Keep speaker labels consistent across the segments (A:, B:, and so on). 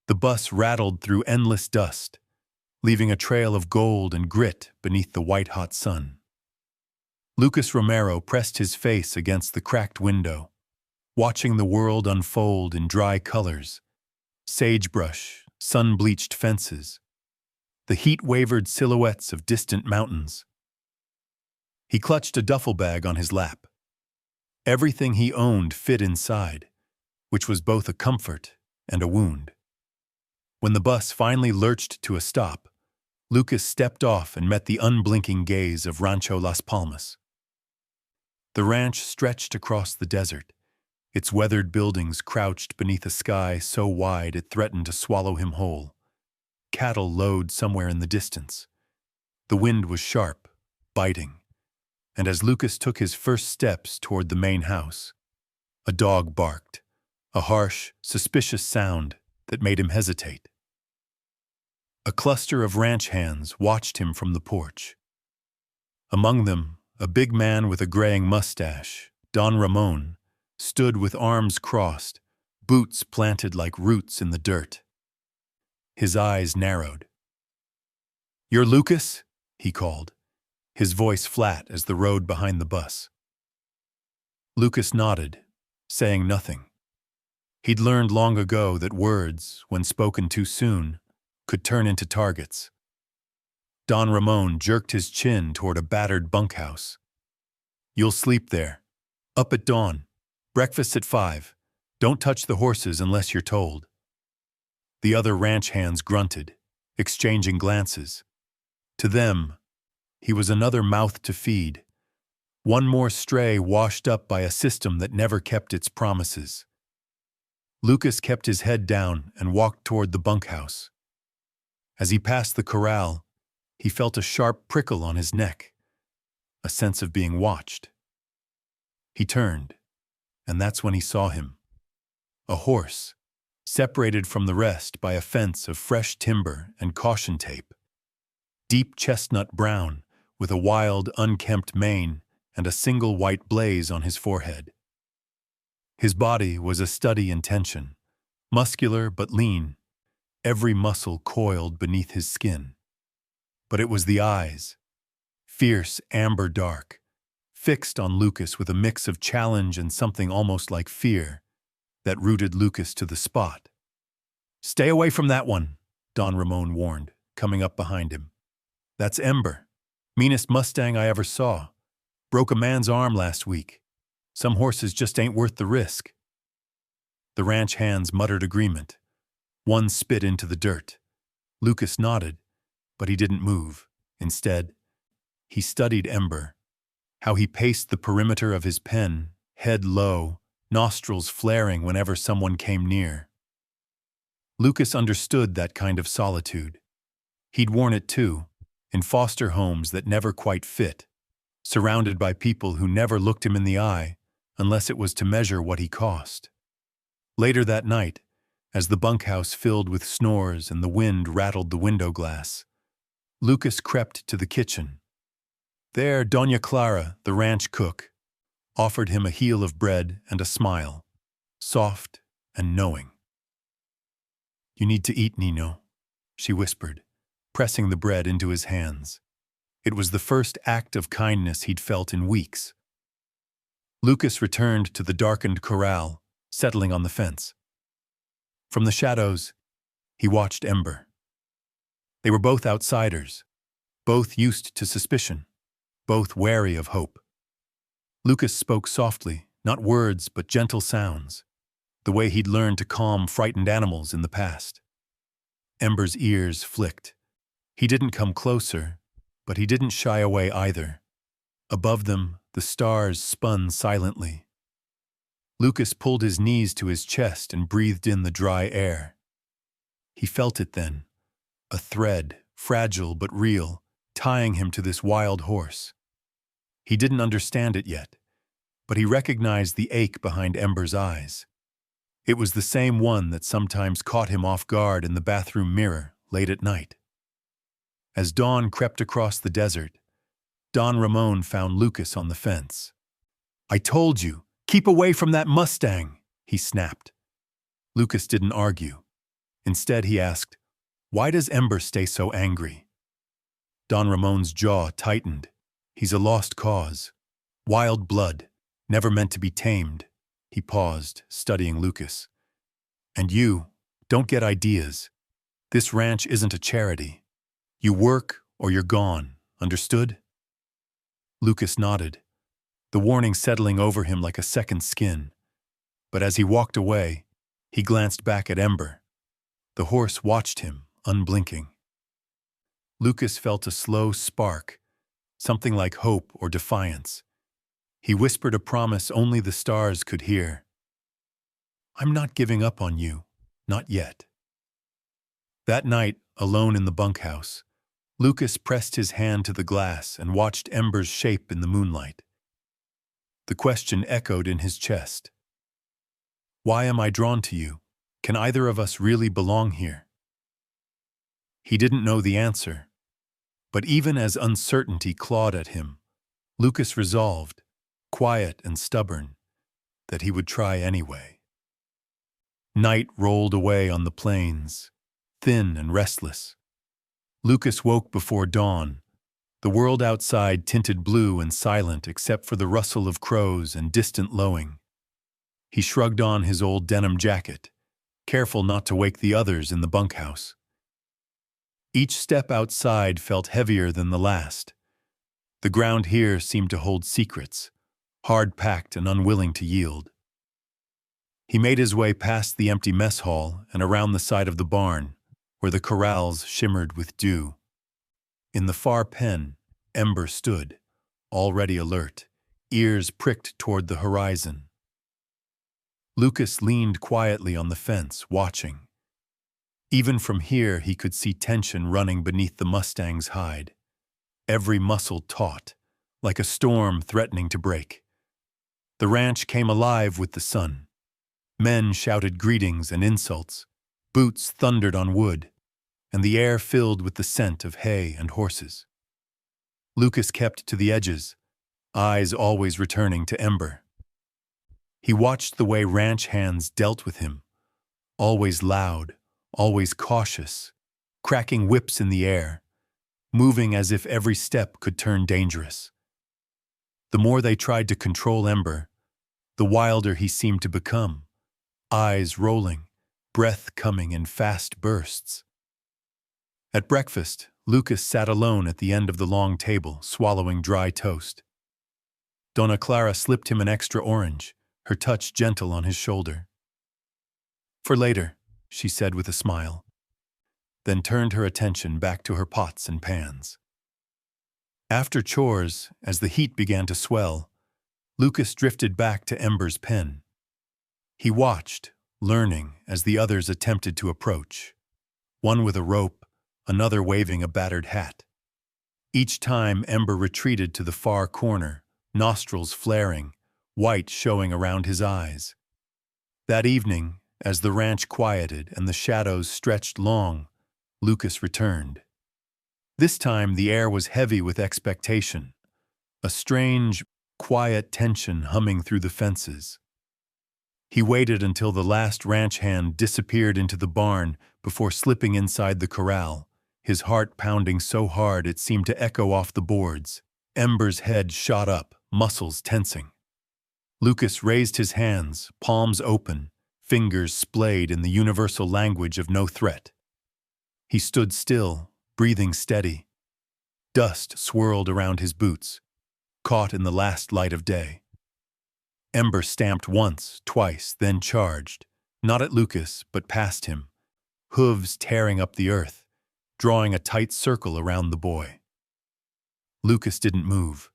A: The bus rattled through endless dust, leaving a trail of gold and grit beneath the white-hot sun. Lucas Romero pressed his face against the cracked window, watching the world unfold in dry colors: sagebrush, sun-bleached fences, the heat-wavered silhouettes of distant mountains. He clutched a duffel bag on his lap. Everything he owned fit inside, which was both a comfort and a wound. When the bus finally lurched to a stop, Lucas stepped off and met the unblinking gaze of Rancho Las Palmas. The ranch stretched across the desert, its weathered buildings crouched beneath a sky so wide it threatened to swallow him whole. Cattle lowed somewhere in the distance. The wind was sharp, biting, and as Lucas took his first steps toward the main house, a dog barked, a harsh, suspicious sound that made him hesitate. A cluster of ranch hands watched him from the porch. Among them, a big man with a graying mustache, Don Ramon, stood with arms crossed, boots planted like roots in the dirt. His eyes narrowed. "You're Lucas?" he called, his voice flat as the road behind the bus. Lucas nodded, saying nothing. He'd learned long ago that words, when spoken too soon, could turn into targets. Don Ramon jerked his chin toward a battered bunkhouse. "You'll sleep there. Up at dawn. Breakfast at 5. Don't touch the horses unless you're told." The other ranch hands grunted, exchanging glances. To them, he was another mouth to feed, one more stray washed up by a system that never kept its promises. Lucas kept his head down and walked toward the bunkhouse. As he passed the corral, he felt a sharp prickle on his neck, a sense of being watched. He turned, and that's when he saw him. A horse, separated from the rest by a fence of fresh timber and caution tape. Deep chestnut brown, with a wild, unkempt mane and a single white blaze on his forehead. His body was a study in tension, muscular but lean, every muscle coiled beneath his skin. But it was the eyes, fierce amber dark, fixed on Lucas with a mix of challenge and something almost like fear, that rooted Lucas to the spot. "Stay away from that one," Don Ramon warned, coming up behind him. "That's Ember, meanest Mustang I ever saw. Broke a man's arm last week. Some horses just ain't worth the risk." The ranch hands muttered agreement. One spit into the dirt. Lucas nodded, but he didn't move. Instead, he studied Ember, how he paced the perimeter of his pen, head low, nostrils flaring whenever someone came near. Lucas understood that kind of solitude. He'd worn it too, in foster homes that never quite fit, surrounded by people who never looked him in the eye unless it was to measure what he cost. Later that night, as the bunkhouse filled with snores and the wind rattled the window glass, Lucas crept to the kitchen. There, Doña Clara, the ranch cook, offered him a heel of bread and a smile, soft and knowing. "You need to eat, Nino," she whispered, pressing the bread into his hands. It was the first act of kindness he'd felt in weeks. Lucas returned to the darkened corral, settling on the fence. From the shadows, he watched Ember. They were both outsiders, both used to suspicion, both wary of hope. Lucas spoke softly, not words but gentle sounds, the way he'd learned to calm frightened animals in the past. Ember's ears flicked. He didn't come closer, but he didn't shy away either. Above them, the stars spun silently. Lucas pulled his knees to his chest and breathed in the dry air. He felt it then, a thread, fragile but real, tying him to this wild horse. He didn't understand it yet, but he recognized the ache behind Ember's eyes. It was the same one that sometimes caught him off guard in the bathroom mirror late at night. As dawn crept across the desert, Don Ramon found Lucas on the fence. "I told you, keep away from that Mustang," he snapped. Lucas didn't argue. Instead, he asked, "Why does Ember stay so angry?" Don Ramon's jaw tightened. He's a lost cause. Wild blood, never meant to be tamed. He paused, studying Lucas. And you, don't get ideas. This ranch isn't a charity. You work or you're gone, understood? Lucas nodded, the warning settling over him like a second skin. But as he walked away, he glanced back at Ember. The horse watched him, unblinking. Lucas felt a slow spark, something like hope or defiance. He whispered a promise only the stars could hear. "I'm not giving up on you, not yet." That night, alone in the bunkhouse, Lucas pressed his hand to the glass and watched Ember's shape in the moonlight. The question echoed in his chest. "Why am I drawn to you? Can either of us really belong here?" He didn't know the answer, but even as uncertainty clawed at him, Lucas resolved, quiet and stubborn, that he would try anyway. Night rolled away on the plains, thin and restless. Lucas woke before dawn. The world outside tinted blue and silent except for the rustle of crows and distant lowing. He shrugged on his old denim jacket, careful not to wake the others in the bunkhouse. Each step outside felt heavier than the last. The ground here seemed to hold secrets, hard-packed and unwilling to yield. He made his way past the empty mess hall and around the side of the barn, where the corrals shimmered with dew. In the far pen, Ember stood, already alert, ears pricked toward the horizon. Lucas leaned quietly on the fence, watching. Even from here, he could see tension running beneath the Mustang's hide, every muscle taut, like a storm threatening to break. The ranch came alive with the sun. Men shouted greetings and insults. Boots thundered on wood, and the air filled with the scent of hay and horses. Lucas kept to the edges, eyes always returning to Ember. He watched the way ranch hands dealt with him, always loud, always cautious, cracking whips in the air, moving as if every step could turn dangerous. The more they tried to control Ember, the wilder he seemed to become, eyes rolling, breath coming in fast bursts. At breakfast, Lucas sat alone at the end of the long table, swallowing dry toast. Donna Clara slipped him an extra orange, her touch gentle on his shoulder. "For later," she said with a smile, then turned her attention back to her pots and pans. After chores, as the heat began to swell, Lucas drifted back to Ember's pen. He watched, learning as the others attempted to approach, one with a rope, another waving a battered hat. Each time Ember retreated to the far corner, nostrils flaring, white showing around his eyes. That evening, as the ranch quieted and the shadows stretched long, Lucas returned. This time the air was heavy with expectation, a strange, quiet tension humming through the fences. He waited until the last ranch hand disappeared into the barn before slipping inside the corral, his heart pounding so hard it seemed to echo off the boards. Ember's head shot up, muscles tensing. Lucas raised his hands, palms open, fingers splayed in the universal language of no threat. He stood still, breathing steady. Dust swirled around his boots, caught in the last light of day. Ember stamped once, twice, then charged, not at Lucas, but past him, hooves tearing up the earth, drawing a tight circle around the boy. Lucas didn't move.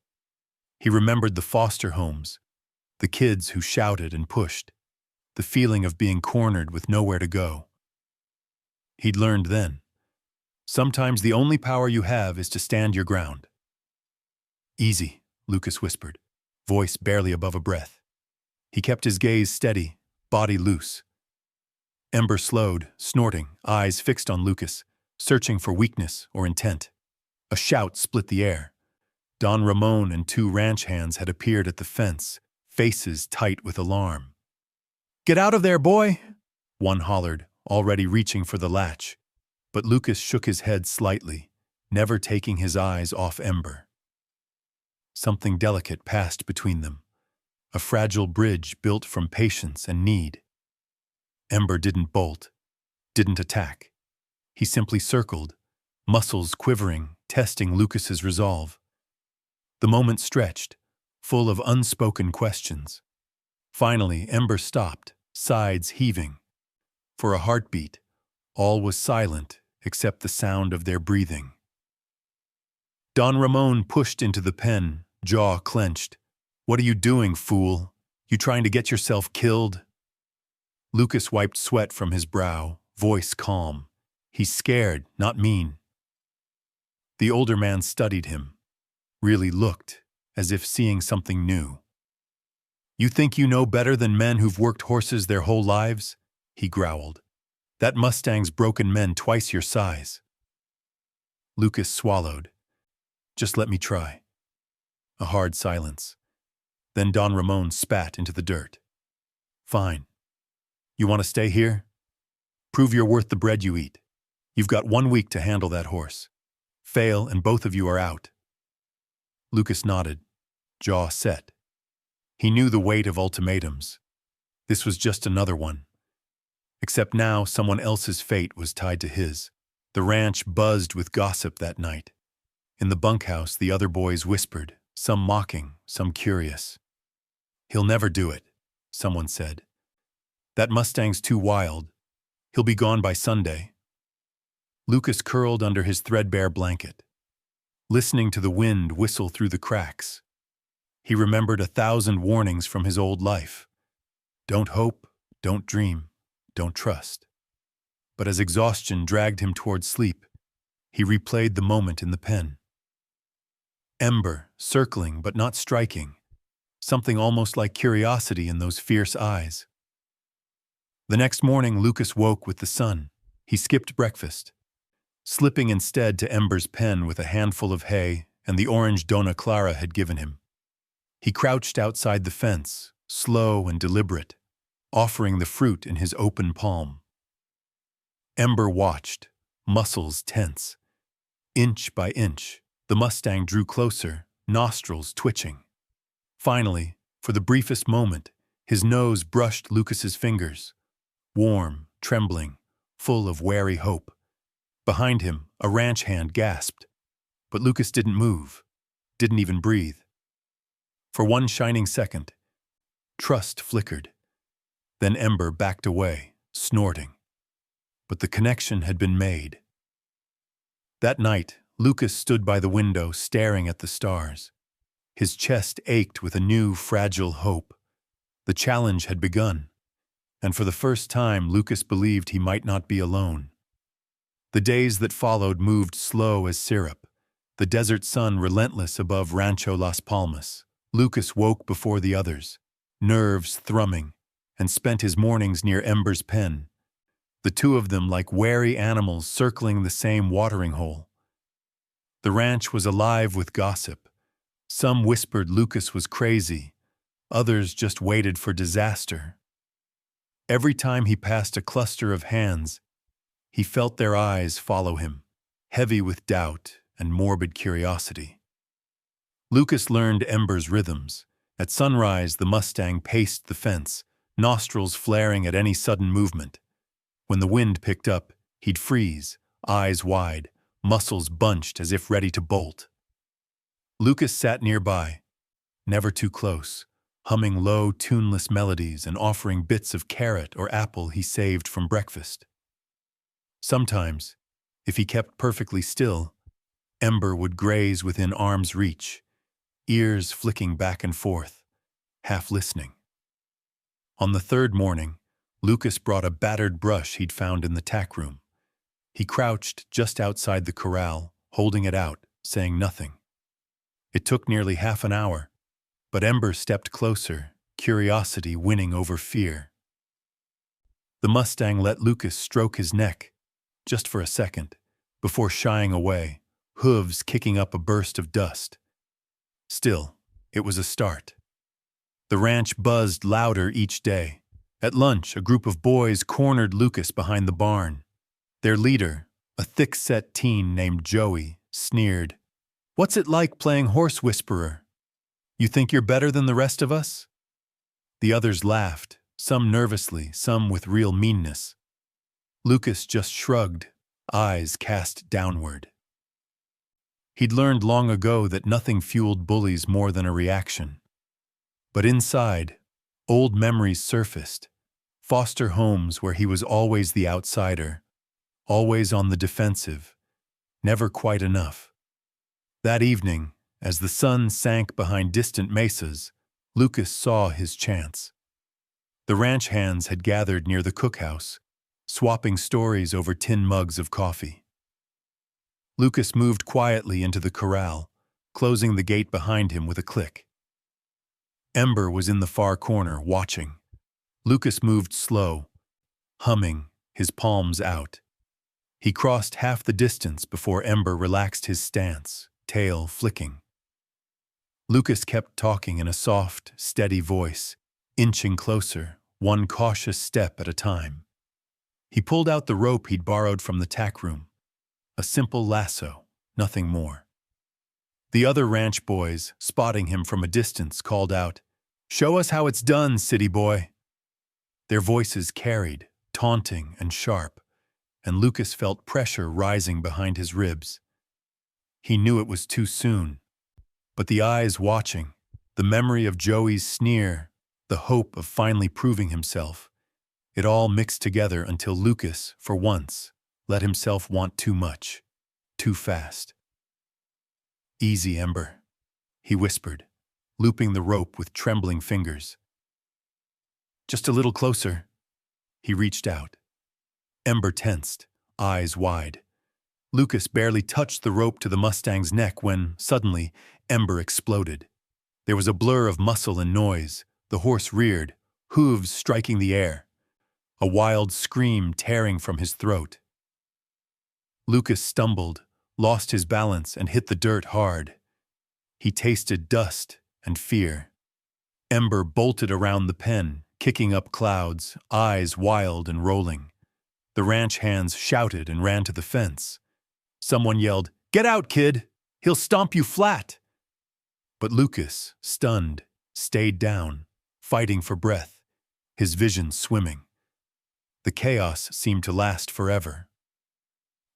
A: He remembered the foster homes, the kids who shouted and pushed, the feeling of being cornered with nowhere to go. He'd learned then, sometimes the only power you have is to stand your ground. "Easy," Lucas whispered, voice barely above a breath. He kept his gaze steady, body loose. Ember slowed, snorting, eyes fixed on Lucas, searching for weakness or intent. A shout split the air. Don Ramon and two ranch hands had appeared at the fence, faces tight with alarm. "Get out of there, boy!" one hollered, already reaching for the latch, but Lucas shook his head slightly, never taking his eyes off Ember. Something delicate passed between them, a fragile bridge built from patience and need. Ember didn't bolt, didn't attack. He simply circled, muscles quivering, testing Lucas's resolve. The moment stretched, full of unspoken questions. Finally, Ember stopped, sides heaving. For a heartbeat, all was silent except the sound of their breathing. Don Ramon pushed into the pen, jaw clenched. "What are you doing, fool? You trying to get yourself killed?" Lucas wiped sweat from his brow, voice calm. "He's scared, not mean." The older man studied him, really looked, as if seeing something new. "You think you know better than men who've worked horses their whole lives?" he growled. "That Mustang's broken men twice your size." Lucas swallowed. "Just let me try." A hard silence. Then Don Ramon spat into the dirt. "Fine. You want to stay here? Prove you're worth the bread you eat. You've got 1 week to handle that horse. Fail and both of you are out." Lucas nodded, jaw set. He knew the weight of ultimatums. This was just another one. Except now someone else's fate was tied to his. The ranch buzzed with gossip that night. In the bunkhouse, the other boys whispered, some mocking, some curious. "He'll never do it," someone said. "That Mustang's too wild. He'll be gone by Sunday." Lucas curled under his threadbare blanket, listening to the wind whistle through the cracks. He remembered 1,000 warnings from his old life. Don't hope, don't dream, don't trust. But as exhaustion dragged him toward sleep, he replayed the moment in the pen. Ember, circling but not striking, something almost like curiosity in those fierce eyes. The next morning, Lucas woke with the sun. He skipped breakfast, slipping instead to Ember's pen with a handful of hay and the orange Dona Clara had given him. He crouched outside the fence, slow and deliberate, offering the fruit in his open palm. Ember watched, muscles tense. Inch by inch, the Mustang drew closer, nostrils twitching. Finally, for the briefest moment, his nose brushed Lucas's fingers, warm, trembling, full of wary hope. Behind him, a ranch hand gasped, but Lucas didn't move, didn't even breathe. For one shining second, trust flickered. Then Ember backed away, snorting. But the connection had been made. That night, Lucas stood by the window staring at the stars. His chest ached with a new, fragile hope. The challenge had begun, and for the first time, Lucas believed he might not be alone. The days that followed moved slow as syrup, the desert sun relentless above Rancho Las Palmas. Lucas woke before the others, nerves thrumming, and spent his mornings near Ember's pen, the two of them like wary animals circling the same watering hole. The ranch was alive with gossip. Some whispered Lucas was crazy, others just waited for disaster. Every time he passed a cluster of hands, he felt their eyes follow him, heavy with doubt and morbid curiosity. Lucas learned Ember's rhythms. At sunrise, the Mustang paced the fence, nostrils flaring at any sudden movement. When the wind picked up, he'd freeze, eyes wide, muscles bunched as if ready to bolt. Lucas sat nearby, never too close, humming low, tuneless melodies and offering bits of carrot or apple he saved from breakfast. Sometimes, if he kept perfectly still, Ember would graze within arm's reach, ears flicking back and forth, half listening. On the third morning, Lucas brought a battered brush he'd found in the tack room. He crouched just outside the corral, holding it out, saying nothing. It took nearly half an hour, but Ember stepped closer, curiosity winning over fear. The Mustang let Lucas stroke his neck, just for a second, before shying away, hooves kicking up a burst of dust. Still, it was a start. The ranch buzzed louder each day, At lunch, a group of boys cornered Lucas behind the barn. Their leader, a thick-set teen named Joey, sneered, "What's it like playing horse whisperer? You think you're better than the rest of us?" The others laughed, some nervously, some with real meanness. Lucas just shrugged, eyes cast downward. He'd learned long ago that nothing fueled bullies more than a reaction. But inside, old memories surfaced, foster homes where he was always the outsider, always on the defensive, never quite enough. That evening, as the sun sank behind distant mesas, Lucas saw his chance. The ranch hands had gathered near the cookhouse, swapping stories over tin mugs of coffee. Lucas moved quietly into the corral, closing the gate behind him with a click. Ember was in the far corner, watching. Lucas moved slow, humming, his palms out. He crossed half the distance before Ember relaxed his stance, tail flicking. Lucas kept talking in a soft, steady voice, inching closer, one cautious step at a time. He pulled out the rope he'd borrowed from the tack room. A simple lasso, nothing more. The other ranch boys, spotting him from a distance, called out, "Show us how it's done, city boy." Their voices carried, taunting and sharp, and Lucas felt pressure rising behind his ribs. He knew it was too soon, but the eyes watching, the memory of Joey's sneer, the hope of finally proving himself, it all mixed together until Lucas, for once, let himself want too much, too fast. "Easy, Ember," he whispered, looping the rope with trembling fingers. "Just a little closer." He reached out. Ember tensed, eyes wide. Lucas barely touched the rope to the Mustang's neck when, suddenly, Ember exploded. There was a blur of muscle and noise. The horse reared, hooves striking the air. A wild scream tearing from his throat. Lucas stumbled, lost his balance, and hit the dirt hard. He tasted dust and fear. Ember bolted around the pen, kicking up clouds, eyes wild and rolling. The ranch hands shouted and ran to the fence. Someone yelled, "Get out, kid! He'll stomp you flat!" But Lucas, stunned, stayed down, fighting for breath, his vision swimming. The chaos seemed to last forever.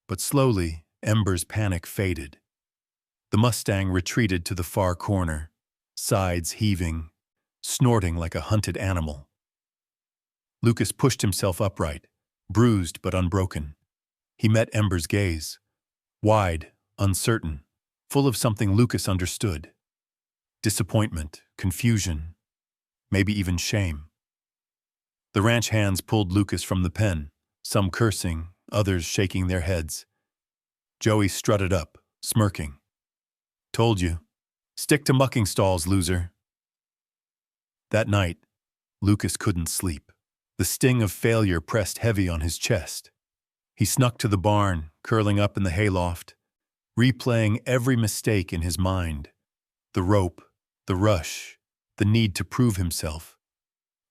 A: But slowly, Ember's panic faded. The Mustang retreated to the far corner, sides heaving, snorting like a hunted animal. Lucas pushed himself upright, bruised but unbroken. He met Ember's gaze, wide, uncertain, full of something Lucas understood. Disappointment, confusion, maybe even shame. The ranch hands pulled Lucas from the pen, some cursing, others shaking their heads. Joey strutted up, smirking. "Told you. Stick to mucking stalls, loser." That night, Lucas couldn't sleep. The sting of failure pressed heavy on his chest. He snuck to the barn, curling up in the hayloft, replaying every mistake in his mind. The rope, the rush, the need to prove himself.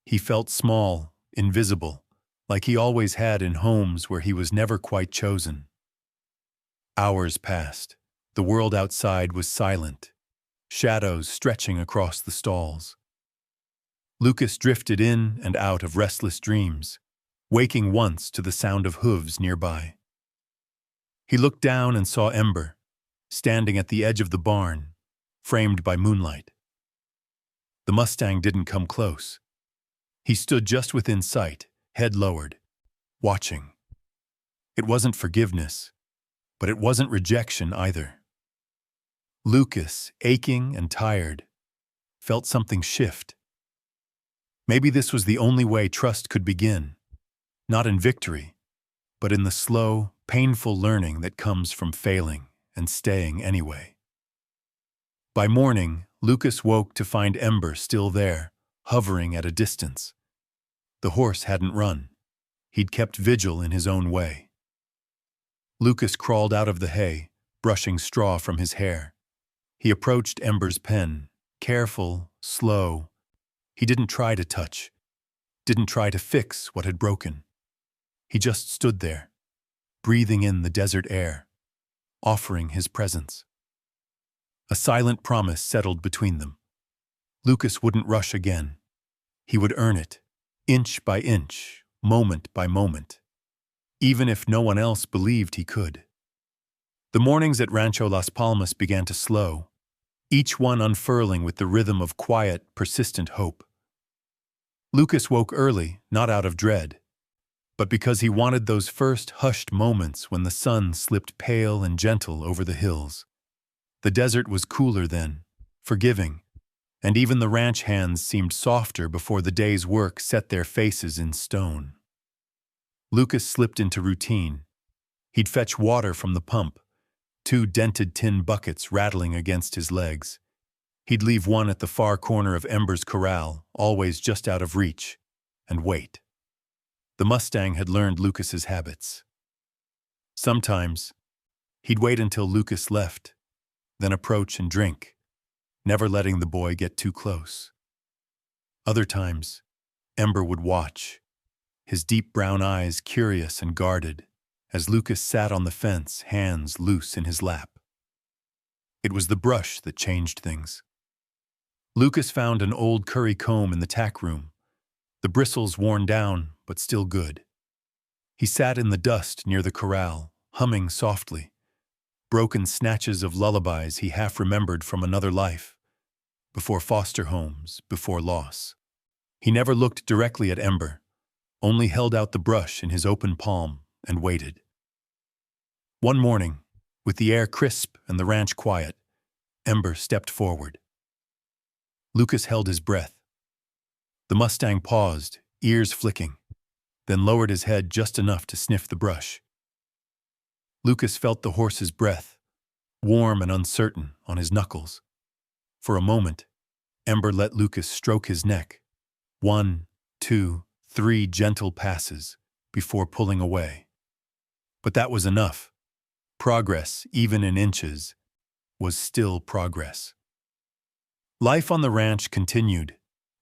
A: He felt small, invisible, like he always had in homes where he was never quite chosen. Hours passed. The world outside was silent, shadows stretching across the stalls. Lucas drifted in and out of restless dreams, waking once to the sound of hooves nearby. He looked down and saw Ember, standing at the edge of the barn, framed by moonlight. The Mustang didn't come close. He stood just within sight, head lowered, watching. It wasn't forgiveness, but it wasn't rejection either. Lucas, aching and tired, felt something shift. Maybe this was the only way trust could begin, not in victory, but in the slow, painful learning that comes from failing and staying anyway. By morning, Lucas woke to find Ember still there, hovering at a distance. The horse hadn't run. He'd kept vigil in his own way. Lucas crawled out of the hay, brushing straw from his hair. He approached Ember's pen, careful, slow. He didn't try to touch, didn't try to fix what had broken. He just stood there, breathing in the desert air, offering his presence. A silent promise settled between them. Lucas wouldn't rush again. He would earn it, inch by inch, moment by moment, even if no one else believed he could. The mornings at Rancho Las Palmas began to slow, each one unfurling with the rhythm of quiet, persistent hope. Lucas woke early, not out of dread, but because he wanted those first hushed moments when the sun slipped pale and gentle over the hills. The desert was cooler then, forgiving, and even the ranch hands seemed softer before the day's work set their faces in stone. Lucas slipped into routine. He'd fetch water from the pump, 2 dented tin buckets rattling against his legs. He'd leave one at the far corner of Ember's corral, always just out of reach, and wait. The Mustang had learned Lucas's habits. Sometimes, he'd wait until Lucas left, then approach and drink, never letting the boy get too close. Other times, Ember would watch, his deep brown eyes curious and guarded, as Lucas sat on the fence, hands loose in his lap. It was the brush that changed things. Lucas found an old curry comb in the tack room, the bristles worn down but still good. He sat in the dust near the corral, humming softly, broken snatches of lullabies he half remembered from another life, before foster homes, before loss. He never looked directly at Ember, only held out the brush in his open palm and waited. One morning, with the air crisp and the ranch quiet, Ember stepped forward. Lucas held his breath. The Mustang paused, ears flicking, then lowered his head just enough to sniff the brush. Lucas felt the horse's breath, warm and uncertain, on his knuckles. For a moment, Ember let Lucas stroke his neck. 1, 2, 3 gentle passes before pulling away. But that was enough. Progress, even in inches, was still progress. Life on the ranch continued,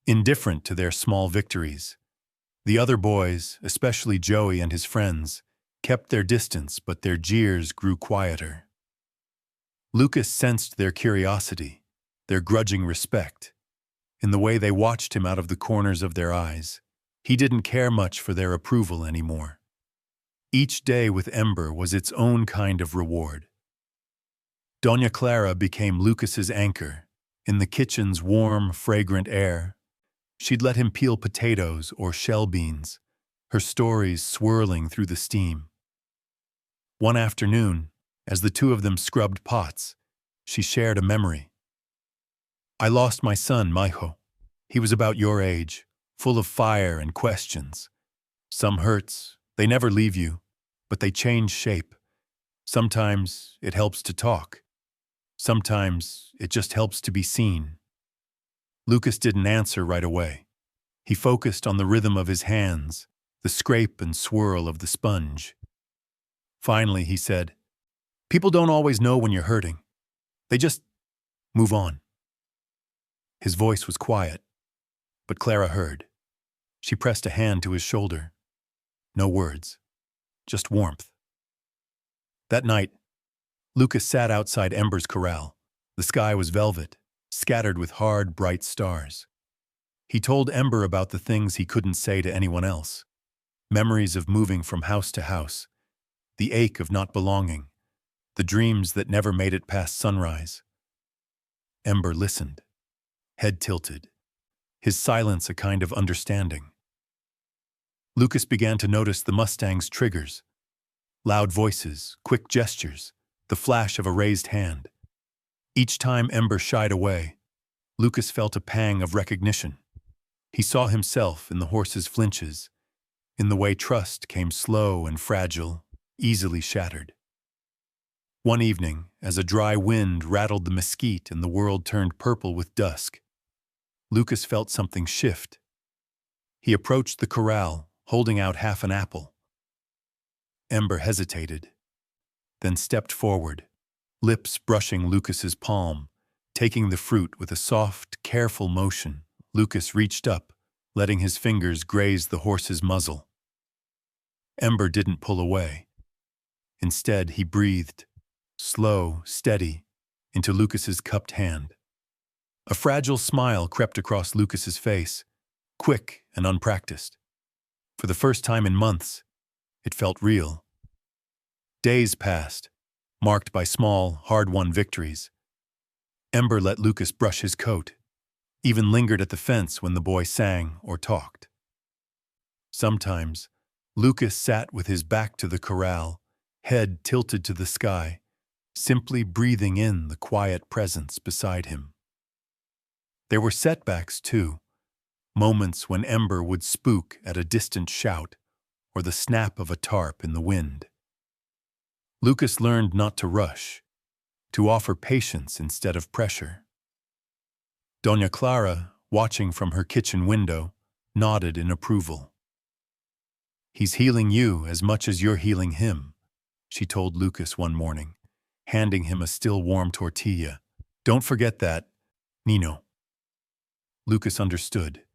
A: indifferent to their small victories. The other boys, especially Joey and his friends, kept their distance, but their jeers grew quieter. Lucas sensed their curiosity, their grudging respect, in the way they watched him out of the corners of their eyes. He didn't care much for their approval anymore. Each day with Ember was its own kind of reward. Doña Clara became Lucas's anchor. In the kitchen's warm, fragrant air, she'd let him peel potatoes or shell beans, her stories swirling through the steam. One afternoon, as the two of them scrubbed pots, she shared a memory. "I lost my son, Mijo. He was about your age, full of fire and questions. Some hurts, they never leave you, but they change shape. Sometimes it helps to talk. Sometimes it just helps to be seen." Lucas didn't answer right away. He focused on the rhythm of his hands, the scrape and swirl of the sponge. Finally, he said, "People don't always know when you're hurting. They just move on." His voice was quiet, but Clara heard. She pressed a hand to his shoulder. No words, just warmth. That night, Lucas sat outside Ember's corral. The sky was velvet, scattered with hard, bright stars. He told Ember about the things he couldn't say to anyone else. Memories of moving from house to house, the ache of not belonging, the dreams that never made it past sunrise. Ember listened, head tilted, his silence a kind of understanding. Lucas began to notice the Mustang's triggers, loud voices, quick gestures, the flash of a raised hand. Each time Ember shied away, Lucas felt a pang of recognition. He saw himself in the horse's flinches, in the way trust came slow and fragile, easily shattered. One evening, as a dry wind rattled the mesquite and the world turned purple with dusk, Lucas felt something shift. He approached the corral, holding out half an apple. Ember hesitated, then stepped forward, lips brushing Lucas's palm, taking the fruit with a soft, careful motion. Lucas reached up, letting his fingers graze the horse's muzzle. Ember didn't pull away. Instead, he breathed, slow, steady, into Lucas's cupped hand. A fragile smile crept across Lucas's face, quick and unpracticed. For the first time in months, it felt real. Days passed, marked by small, hard-won victories. Ember let Lucas brush his coat, even lingered at the fence when the boy sang or talked. Sometimes, Lucas sat with his back to the corral, head tilted to the sky, simply breathing in the quiet presence beside him. There were setbacks, too, moments when Ember would spook at a distant shout or the snap of a tarp in the wind. Lucas learned not to rush, to offer patience instead of pressure. Doña Clara, watching from her kitchen window, nodded in approval. "He's healing you as much as you're healing him," she told Lucas one morning, handing him a still warm tortilla. "Don't forget that, Nino." Lucas understood.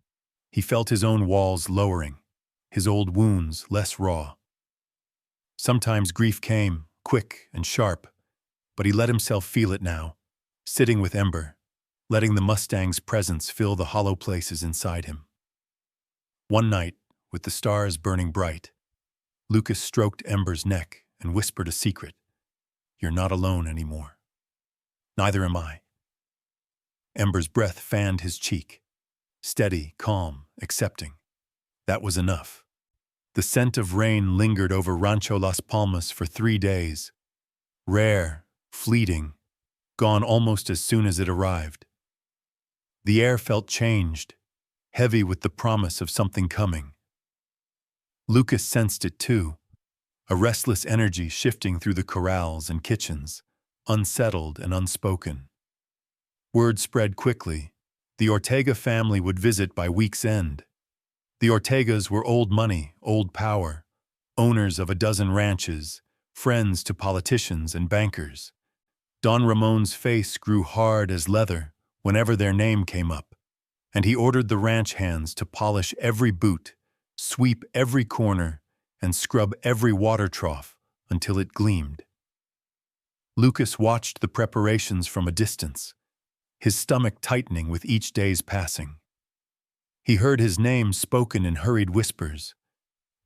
A: He felt his own walls lowering, his old wounds less raw. Sometimes grief came, quick and sharp, but he let himself feel it now, sitting with Ember, letting the Mustang's presence fill the hollow places inside him. One night, with the stars burning bright, Lucas stroked Ember's neck and whispered a secret. "You're not alone anymore. Neither am I." Ember's breath fanned his cheek. Steady, calm, accepting. That was enough. The scent of rain lingered over Rancho Las Palmas for 3 days. Rare, fleeting, gone almost as soon as it arrived. The air felt changed, heavy with the promise of something coming. Lucas sensed it too, a restless energy shifting through the corrals and kitchens, unsettled and unspoken. Word spread quickly. The Ortega family would visit by week's end. The Ortegas were old money, old power, owners of a dozen ranches, friends to politicians and bankers. Don Ramon's face grew hard as leather whenever their name came up, and he ordered the ranch hands to polish every boot, sweep every corner, and scrub every water trough until it gleamed. Lucas watched the preparations from a distance, his stomach tightening with each day's passing. He heard his name spoken in hurried whispers,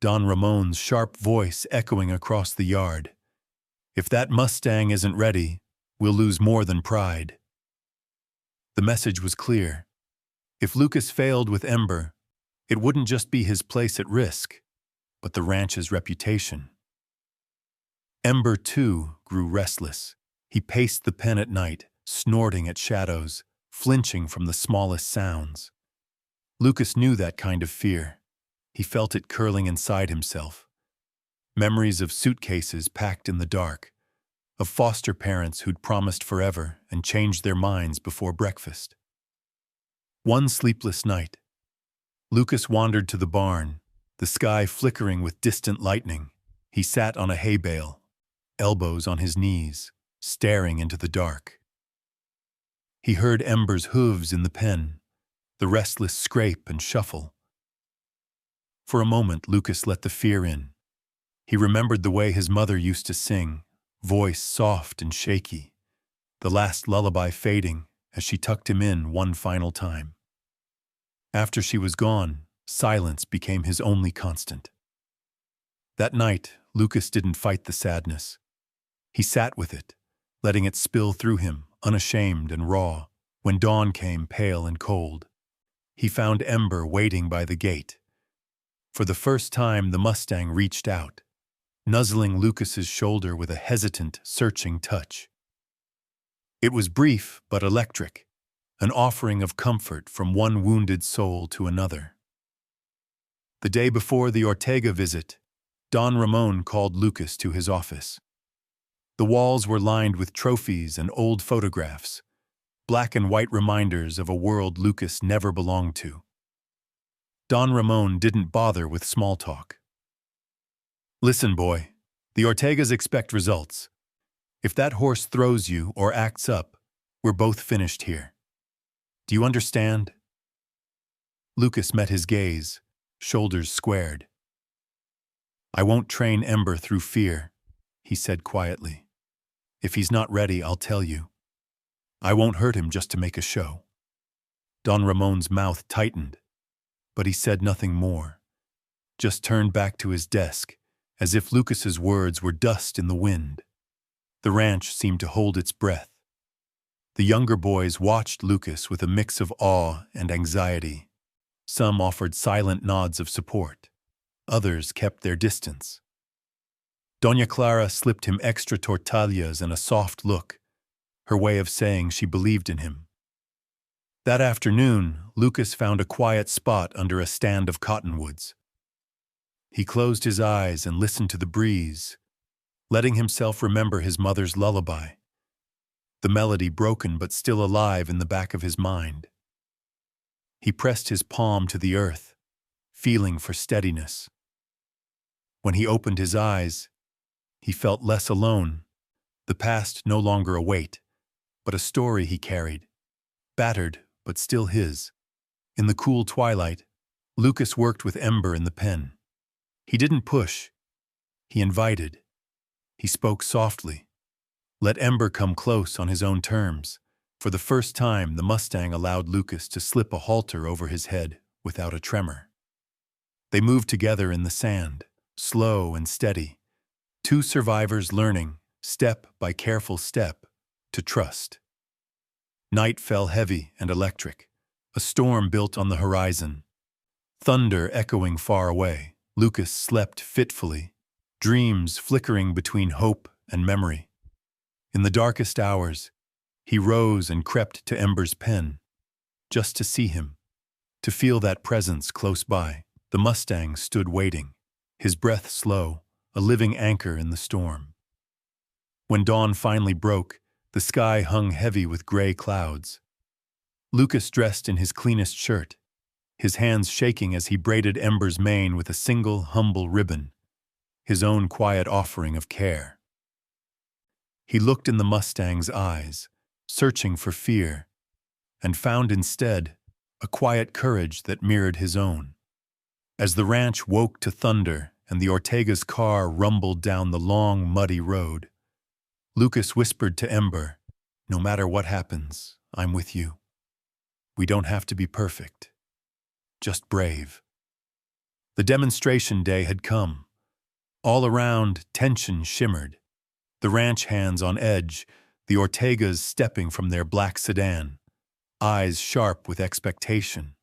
A: Don Ramon's sharp voice echoing across the yard. "If that Mustang isn't ready, we'll lose more than pride." The message was clear. If Lucas failed with Ember, it wouldn't just be his place at risk, but the ranch's reputation. Ember, too, grew restless. He paced the pen at night, snorting at shadows, flinching from the smallest sounds. Lucas knew that kind of fear. He felt it curling inside himself. Memories of suitcases packed in the dark, of foster parents who'd promised forever and changed their minds before breakfast. One sleepless night, Lucas wandered to the barn, the sky flickering with distant lightning. He sat on a hay bale, elbows on his knees, staring into the dark. He heard Ember's hooves in the pen, the restless scrape and shuffle. For a moment, Lucas let the fear in. He remembered the way his mother used to sing, voice soft and shaky, the last lullaby fading as she tucked him in one final time. After she was gone, silence became his only constant. That night, Lucas didn't fight the sadness. He sat with it, letting it spill through him, unashamed and raw. When dawn came, pale and cold, he found Ember waiting by the gate. For the first time, the Mustang reached out, nuzzling Lucas's shoulder with a hesitant, searching touch. It was brief but electric, an offering of comfort from one wounded soul to another. The day before the Ortega visit, Don Ramon called Lucas to his office. The walls were lined with trophies and old photographs, black and white reminders of a world Lucas never belonged to. Don Ramon didn't bother with small talk. "Listen, boy, the Ortegas expect results. If that horse throws you or acts up, we're both finished here. Do you understand?" Lucas met his gaze, shoulders squared. "I won't train Ember through fear," he said quietly. "If he's not ready, I'll tell you. I won't hurt him just to make a show." Don Ramon's mouth tightened, but he said nothing more, just turned back to his desk, as if Lucas's words were dust in the wind. The ranch seemed to hold its breath. The younger boys watched Lucas with a mix of awe and anxiety. Some offered silent nods of support. Others kept their distance. Doña Clara slipped him extra tortillas and a soft look, her way of saying she believed in him. That afternoon, Lucas found a quiet spot under a stand of cottonwoods. He closed his eyes and listened to the breeze, letting himself remember his mother's lullaby, the melody broken but still alive in the back of his mind. He pressed his palm to the earth, feeling for steadiness. When he opened his eyes, he felt less alone, the past no longer a weight, but a story he carried, battered but still his. In the cool twilight, Lucas worked with Ember in the pen. He didn't push. He invited. He spoke softly. Let Ember come close on his own terms. For the first time, the Mustang allowed Lucas to slip a halter over his head without a tremor. They moved together in the sand, slow and steady, two survivors learning, step by careful step, to trust. Night fell heavy and electric. A storm built on the horizon. Thunder echoing far away. Lucas slept fitfully, dreams flickering between hope and memory. In the darkest hours, he rose and crept to Ember's pen, just to see him, to feel that presence close by. The Mustang stood waiting, his breath slow, a living anchor in the storm. When dawn finally broke, the sky hung heavy with gray clouds. Lucas dressed in his cleanest shirt, his hands shaking as he braided Ember's mane with a single humble ribbon, his own quiet offering of care. He looked in the Mustang's eyes, searching for fear, and found instead a quiet courage that mirrored his own. As the ranch woke to thunder and the Ortega's car rumbled down the long, muddy road, Lucas whispered to Ember, "No matter what happens, I'm with you. We don't have to be perfect, just brave." The demonstration day had come. All around, tension shimmered. The ranch hands on edge, the Ortegas stepping from their black sedan, eyes sharp with expectation.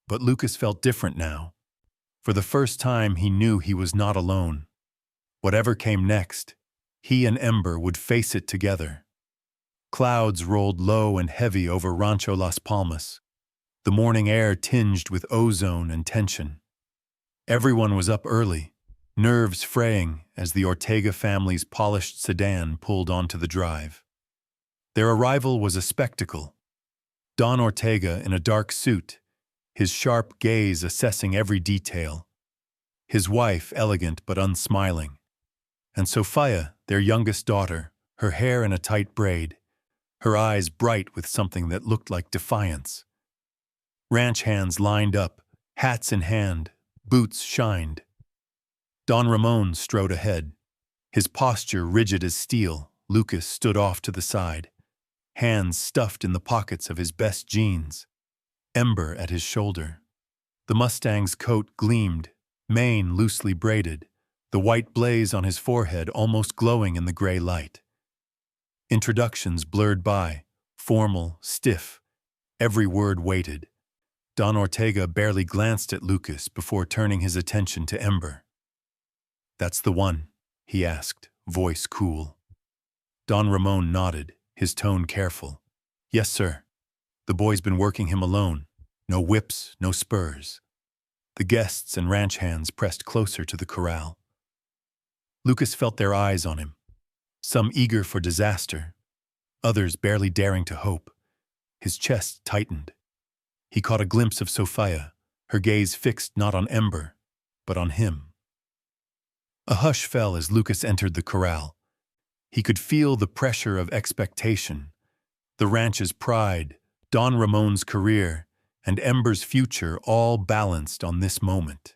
A: But Lucas felt different now. For the first time, he knew he was not alone. Whatever came next, he and Ember would face it together. Clouds rolled low and heavy over Rancho Las Palmas, the morning air tinged with ozone and tension. Everyone was up early, nerves fraying as the Ortega family's polished sedan pulled onto the drive. Their arrival was a spectacle. Don Ortega in a dark suit, his sharp gaze assessing every detail. His wife elegant but unsmiling. And Sophia, their youngest daughter, her hair in a tight braid, her eyes bright with something that looked like defiance. Ranch hands lined up, hats in hand, boots shined. Don Ramon strode ahead, his posture rigid as steel. Lucas stood off to the side, hands stuffed in the pockets of his best jeans, Ember at his shoulder. The Mustang's coat gleamed, mane loosely braided, the white blaze on his forehead almost glowing in the gray light. Introductions blurred by, formal, stiff, every word weighted. Don Ortega barely glanced at Lucas before turning his attention to Ember. "That's the one," he asked, voice cool. Don Ramon nodded, his tone careful. "Yes, sir. The boy's been working him alone. No whips, no spurs." The guests and ranch hands pressed closer to the corral. Lucas felt their eyes on him, some eager for disaster, others barely daring to hope. His chest tightened. He caught a glimpse of Sophia, her gaze fixed not on Ember, but on him. A hush fell as Lucas entered the corral. He could feel the pressure of expectation, the ranch's pride, Don Ramon's career, and Ember's future all balanced on this moment.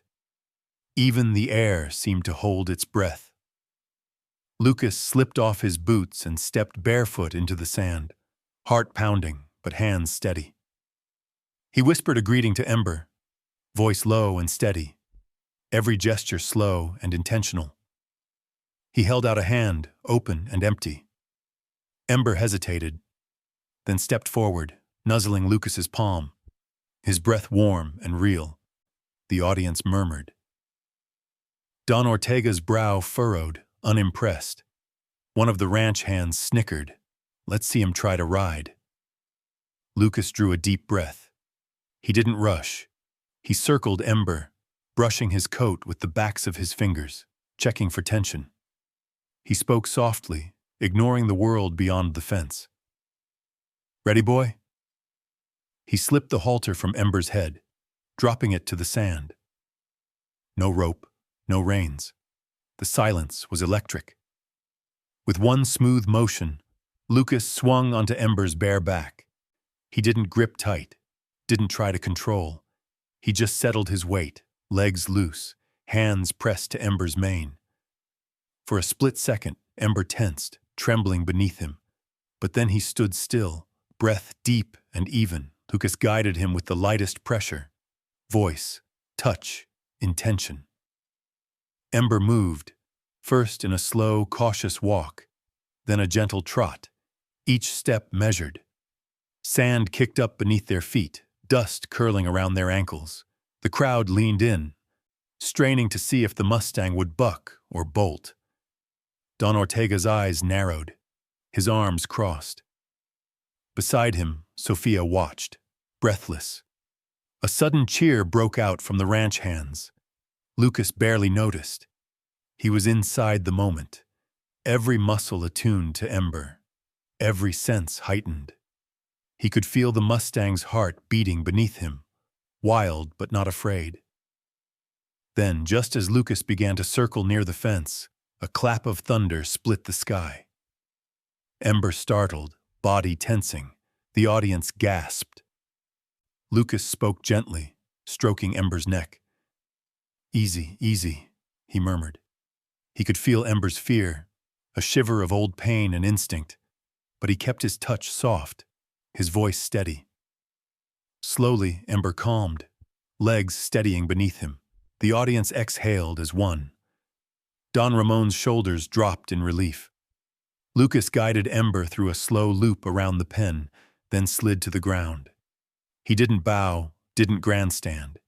A: Even the air seemed to hold its breath. Lucas slipped off his boots and stepped barefoot into the sand, heart pounding but hands steady. He whispered a greeting to Ember, voice low and steady, every gesture slow and intentional. He held out a hand, open and empty. Ember hesitated, then stepped forward, nuzzling Lucas's palm, his breath warm and real. The audience murmured. Don Ortega's brow furrowed, unimpressed. One of the ranch hands snickered. Let's see him try to ride. Lucas drew a deep breath. He didn't rush. He circled Ember, brushing his coat with the backs of his fingers, checking for tension. He spoke softly, ignoring the world beyond the fence. Ready, boy? He slipped the halter from Ember's head, dropping it to the sand. No rope, no reins. The silence was electric. With one smooth motion, Lucas swung onto Ember's bare back. He didn't grip tight, didn't try to control. He just settled his weight, legs loose, hands pressed to Ember's mane. For a split second, Ember tensed, trembling beneath him. But then he stood still, breath deep and even. Lucas guided him with the lightest pressure. Voice, touch, intention. Ember moved, first in a slow, cautious walk, then a gentle trot, each step measured. Sand kicked up beneath their feet, dust curling around their ankles. The crowd leaned in, straining to see if the Mustang would buck or bolt. Don Ortega's eyes narrowed, his arms crossed. Beside him, Sophia watched, breathless. A sudden cheer broke out from the ranch hands. Lucas barely noticed. He was inside the moment, every muscle attuned to Ember, every sense heightened. He could feel the Mustang's heart beating beneath him, wild but not afraid. Then, just as Lucas began to circle near the fence, a clap of thunder split the sky. Ember startled, body tensing. The audience gasped. Lucas spoke gently, stroking Ember's neck. Easy, easy, he murmured. He could feel Ember's fear, a shiver of old pain and instinct, but he kept his touch soft, his voice steady. Slowly, Ember calmed, legs steadying beneath him. The audience exhaled as one. Don Ramon's shoulders dropped in relief. Lucas guided Ember through a slow loop around the pen, then slid to the ground. He didn't bow, didn't grandstand.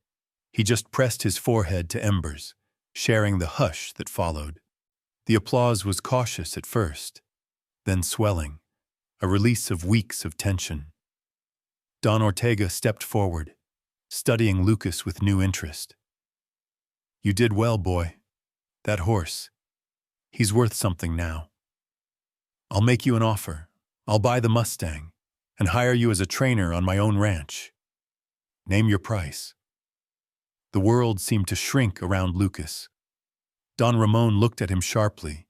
A: He just pressed his forehead to Ember's, sharing the hush that followed. The applause was cautious at first, then swelling, a release of weeks of tension. Don Ortega stepped forward, studying Lucas with new interest. You did well, boy. That horse. He's worth something now. I'll make you an offer. I'll buy the Mustang and hire you as a trainer on my own ranch. Name your price. The world seemed to shrink around Lucas. Don Ramon looked at him sharply.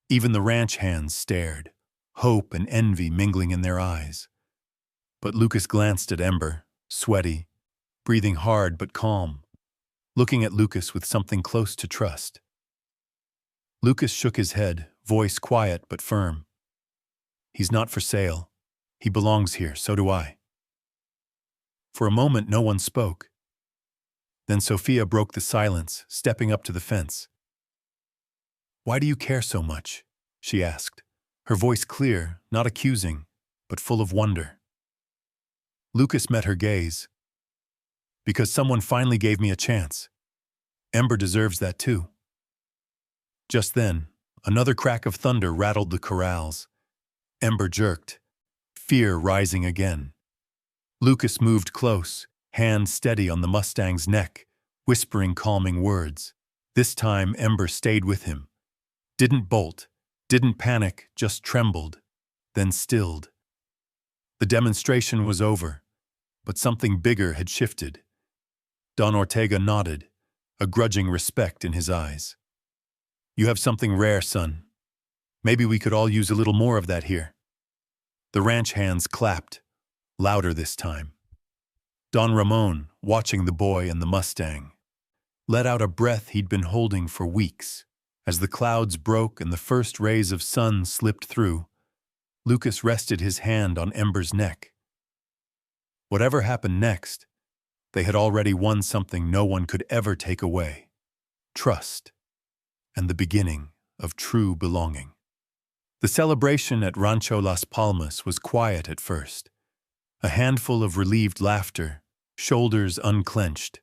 A: Even the ranch hands stared, hope and envy mingling in their eyes. But Lucas glanced at Ember, sweaty, breathing hard but calm, looking at Lucas with something close to trust. Lucas shook his head, voice quiet but firm. He's not for sale. He belongs here, so do I. For a moment, no one spoke. Then Sophia broke the silence, stepping up to the fence. Why do you care so much? She asked, her voice clear, not accusing, but full of wonder. Lucas met her gaze. Because someone finally gave me a chance. Ember deserves that too. Just then, another crack of thunder rattled the corrals. Ember jerked, fear rising again. Lucas moved close, hand steady on the Mustang's neck, whispering calming words. This time, Ember stayed with him. Didn't bolt, didn't panic, just trembled, then stilled. The demonstration was over, but something bigger had shifted. Don Ortega nodded, a grudging respect in his eyes. You have something rare, son. Maybe we could all use a little more of that here. The ranch hands clapped, louder this time. Don Ramon, watching the boy and the Mustang, let out a breath he'd been holding for weeks. As the clouds broke and the first rays of sun slipped through, Lucas rested his hand on Ember's neck. Whatever happened next, they had already won something no one could ever take away: trust, and the beginning of true belonging. The celebration at Rancho Las Palmas was quiet at first. A handful of relieved laughter, shoulders unclenched,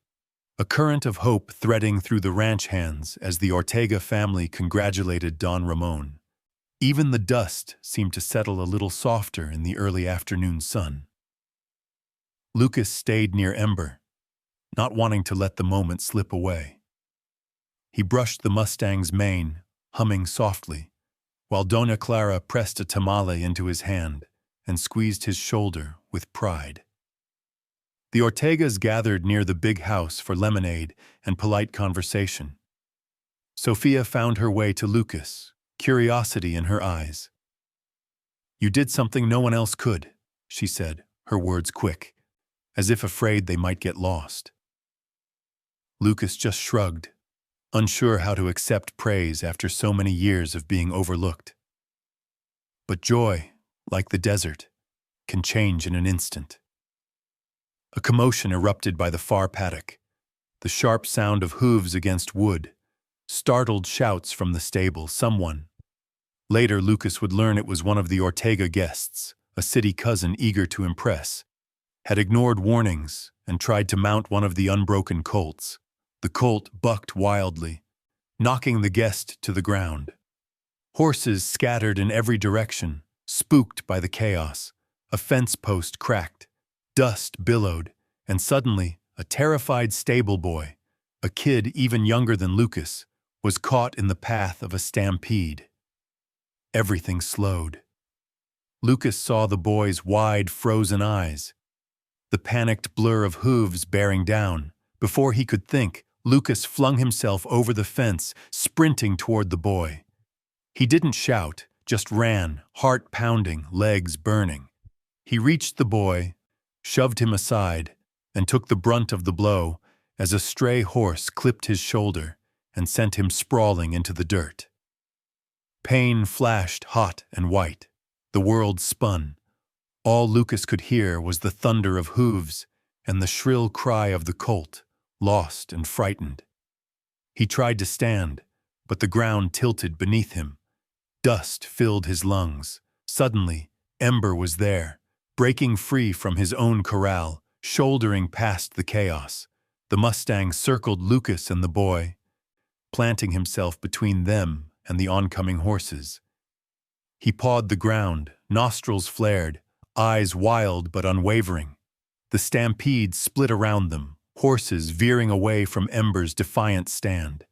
A: a current of hope threading through the ranch hands as the Ortega family congratulated Don Ramon. Even the dust seemed to settle a little softer in the early afternoon sun. Lucas stayed near Ember, not wanting to let the moment slip away. He brushed the Mustang's mane, humming softly, while Doña Clara pressed a tamale into his hand and squeezed his shoulder with pride. The Ortegas gathered near the big house for lemonade and polite conversation. Sophia found her way to Lucas, curiosity in her eyes. "You did something no one else could," she said, her words quick, as if afraid they might get lost. Lucas just shrugged, unsure how to accept praise after so many years of being overlooked. But joy, like the desert, can change in an instant. A commotion erupted by the far paddock. The sharp sound of hooves against wood, startled shouts from the stable, someone. Later, Lucas would learn it was one of the Ortega guests, a city cousin eager to impress, had ignored warnings and tried to mount one of the unbroken colts. The colt bucked wildly, knocking the guest to the ground. Horses scattered in every direction, spooked by the chaos. A fence post cracked, dust billowed, and suddenly a terrified stable boy, a kid even younger than Lucas, was caught in the path of a stampede. Everything slowed. Lucas saw the boy's wide, frozen eyes, the panicked blur of hooves bearing down. Before he could think, Lucas flung himself over the fence, sprinting toward the boy. He didn't shout, just ran, heart pounding, legs burning. He reached the boy, shoved him aside, and took the brunt of the blow as a stray horse clipped his shoulder and sent him sprawling into the dirt. Pain flashed hot and white. The world spun. All Lucas could hear was the thunder of hooves and the shrill cry of the colt, lost and frightened. He tried to stand, but the ground tilted beneath him. Dust filled his lungs. Suddenly, Ember was there, breaking free from his own corral, shouldering past the chaos. The Mustang circled Lucas and the boy, planting himself between them and the oncoming horses. He pawed the ground, nostrils flared, eyes wild but unwavering. The stampede split around them, horses veering away from Ember's defiant stand.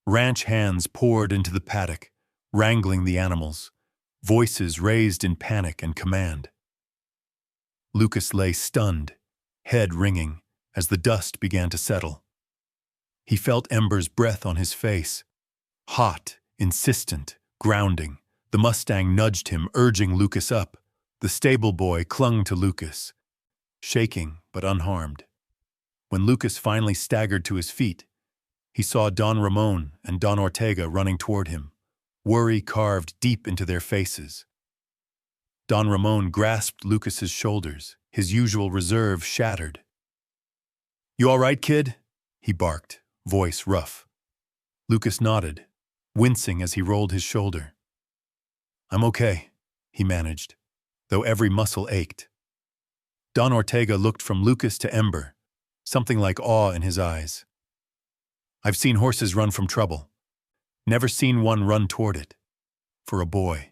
A: Ranch hands poured into the paddock, wrangling the animals, voices raised in panic and command. Lucas lay stunned, head ringing, as the dust began to settle. He felt Ember's breath on his face, hot, insistent, grounding. The Mustang nudged him, urging Lucas up. The stable boy clung to Lucas, shaking but unharmed. When Lucas finally staggered to his feet, he saw Don Ramon and Don Ortega running toward him, worry carved deep into their faces. Don Ramon grasped Lucas's shoulders, his usual reserve shattered. "You all right, kid?" he barked, voice rough. Lucas nodded, wincing as he rolled his shoulder. "I'm okay," he managed, though every muscle ached. Don Ortega looked from Lucas to Ember, something like awe in his eyes. "I've seen horses run from trouble. Never seen one run toward it. For a boy."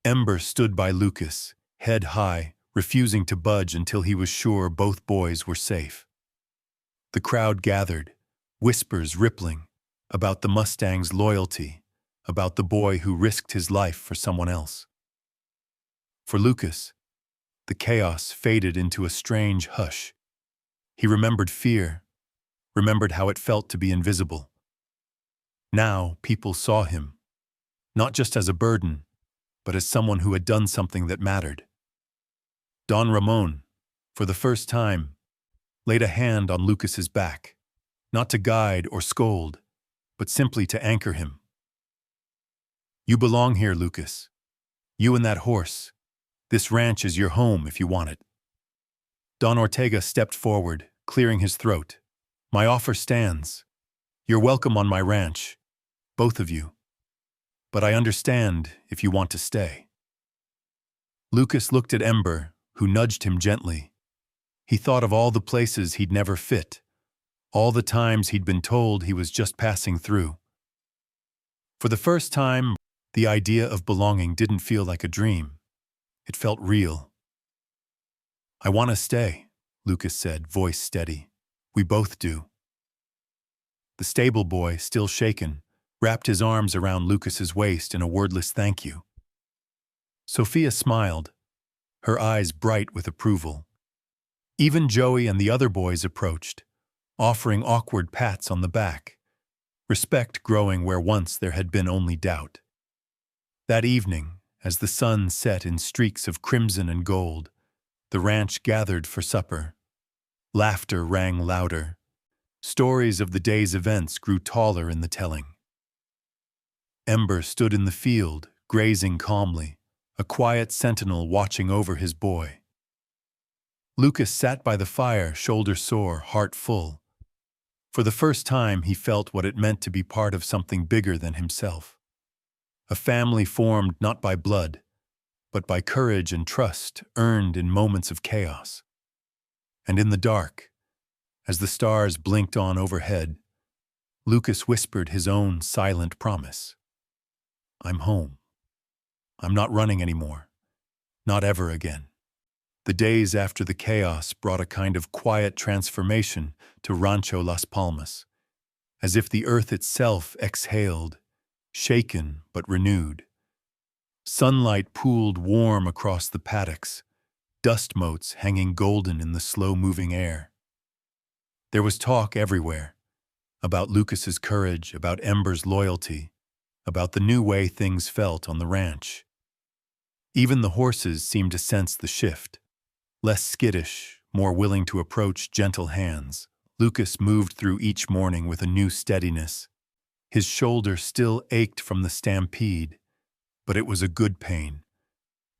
A: Ember stood by Lucas, head high, refusing to budge until he was sure both boys were safe. The crowd gathered, whispers rippling, about the Mustang's loyalty, about the boy who risked his life for someone else. For Lucas, the chaos faded into a strange hush. He remembered fear, remembered how it felt to be invisible. Now people saw him, not just as a burden, but as someone who had done something that mattered. Don Ramon, for the first time, laid a hand on Lucas's back, not to guide or scold, but simply to anchor him. "You belong here, Lucas. You and that horse. This ranch is your home if you want it." Don Ortega stepped forward, clearing his throat. "My offer stands. You're welcome on my ranch, both of you. But I understand if you want to stay." Lucas looked at Ember, who nudged him gently. He thought of all the places he'd never fit, all the times he'd been told he was just passing through. For the first time, the idea of belonging didn't feel like a dream. It felt real. "I want to stay," Lucas said, voice steady. "We both do." The stable boy, still shaken, wrapped his arms around Lucas's waist in a wordless thank you. Sophia smiled, her eyes bright with approval. Even Joey and the other boys approached, offering awkward pats on the back, respect growing where once there had been only doubt. That evening, as the sun set in streaks of crimson and gold, the ranch gathered for supper. Laughter rang louder. Stories of the day's events grew taller in the telling. Ember stood in the field, grazing calmly, a quiet sentinel watching over his boy. Lucas sat by the fire, shoulder sore, heart full. For the first time, he felt what it meant to be part of something bigger than himself. A family formed not by blood, but by courage and trust earned in moments of chaos. And in the dark, as the stars blinked on overhead, Lucas whispered his own silent promise. "I'm home. I'm not running anymore. Not ever again." The days after the chaos brought a kind of quiet transformation to Rancho Las Palmas, as if the earth itself exhaled, shaken but renewed. Sunlight pooled warm across the paddocks, dust motes hanging golden in the slow-moving air. There was talk everywhere, about Lucas's courage, about Ember's loyalty, about the new way things felt on the ranch. Even the horses seemed to sense the shift. Less skittish, more willing to approach gentle hands, Lucas moved through each morning with a new steadiness. His shoulder still ached from the stampede, but it was a good pain,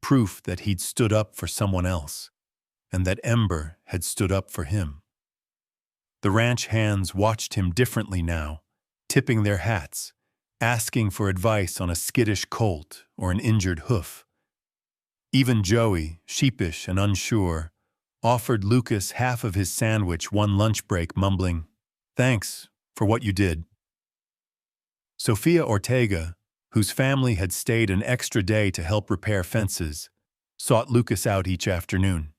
A: proof that he'd stood up for someone else, and that Ember had stood up for him. The ranch hands watched him differently now, tipping their hats, asking for advice on a skittish colt or an injured hoof. Even Joey, sheepish and unsure, offered Lucas half of his sandwich one lunch break, mumbling, "Thanks for what you did." Sophia Ortega, whose family had stayed an extra day to help repair fences, sought Lucas out each afternoon.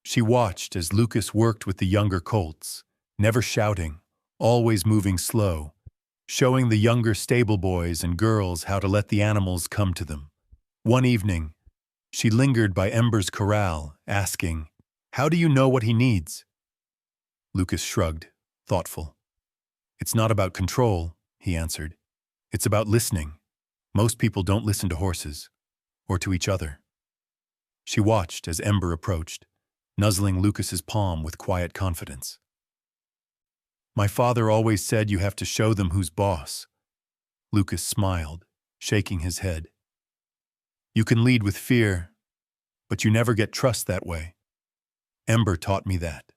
A: She watched as Lucas worked with the younger colts, never shouting, always moving slow, showing the younger stable boys and girls how to let the animals come to them. One evening, she lingered by Ember's corral, asking, "How do you know what he needs?" Lucas shrugged, thoughtful. "It's not about control," he answered. "It's about listening. Most people don't listen to horses, or to each other." She watched as Ember approached, nuzzling Lucas's palm with quiet confidence. "My father always said you have to show them who's boss." Lucas smiled, shaking his head. "You can lead with fear, but you never get trust that way. Ember taught me that."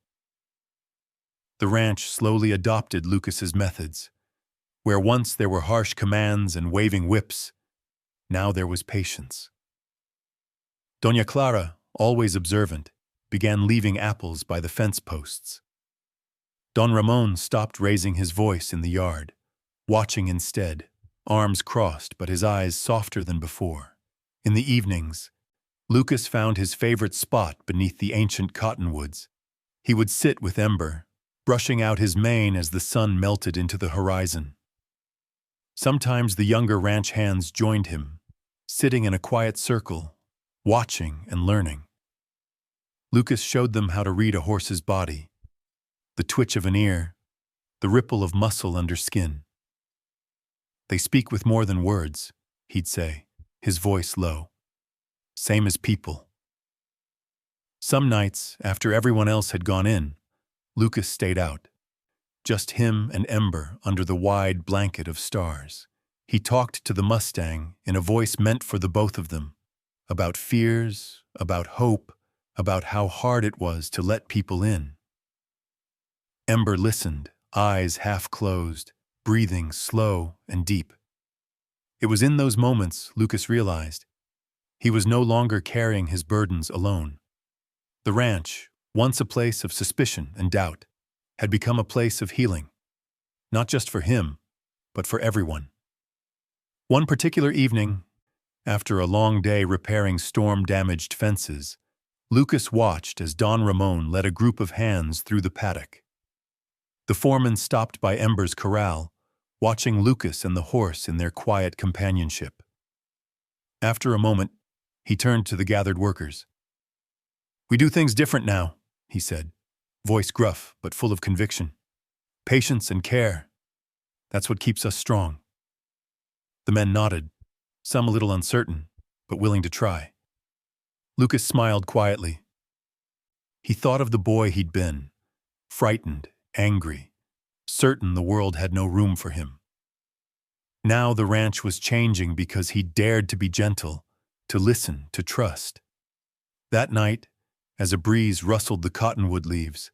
A: The ranch slowly adopted Lucas's methods. Where once there were harsh commands and waving whips, now there was patience. Doña Clara, always observant, began leaving apples by the fence posts. Don Ramon stopped raising his voice in the yard, watching instead, arms crossed but his eyes softer than before. In the evenings, Lucas found his favorite spot beneath the ancient cottonwoods. He would sit with Ember, brushing out his mane as the sun melted into the horizon. Sometimes the younger ranch hands joined him, sitting in a quiet circle, watching and learning. Lucas showed them how to read a horse's body, the twitch of an ear, the ripple of muscle under skin. "They speak with more than words," he'd say, his voice low. "Same as people." Some nights, after everyone else had gone in, Lucas stayed out. Just him and Ember under the wide blanket of stars. He talked to the Mustang in a voice meant for the both of them, about fears, about hope, about how hard it was to let people in. Ember listened, eyes half closed, breathing slow and deep. It was in those moments Lucas realized he was no longer carrying his burdens alone. The ranch, once a place of suspicion and doubt, had become a place of healing, not just for him, but for everyone. One particular evening, after a long day repairing storm-damaged fences, Lucas watched as Don Ramon led a group of hands through the paddock. The foreman stopped by Ember's corral, watching Lucas and the horse in their quiet companionship. After a moment, he turned to the gathered workers. "We do things different now," he said, voice gruff but full of conviction. "Patience and care. That's what keeps us strong." The men nodded, some a little uncertain, but willing to try. Lucas smiled quietly. He thought of the boy he'd been, frightened, angry, certain the world had no room for him. Now the ranch was changing because he dared to be gentle, to listen, to trust. That night, as a breeze rustled the cottonwood leaves,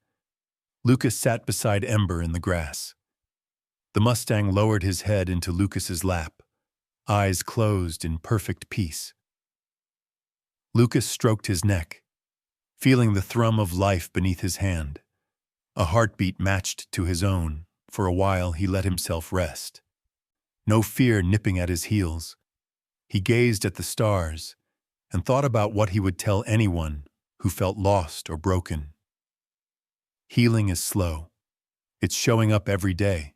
A: Lucas sat beside Ember in the grass. The Mustang lowered his head into Lucas's lap, eyes closed in perfect peace. Lucas stroked his neck, feeling the thrum of life beneath his hand. A heartbeat matched to his own. For a while he let himself rest. No fear nipping at his heels. He gazed at the stars and thought about what he would tell anyone who felt lost or broken. Healing is slow. It's showing up every day,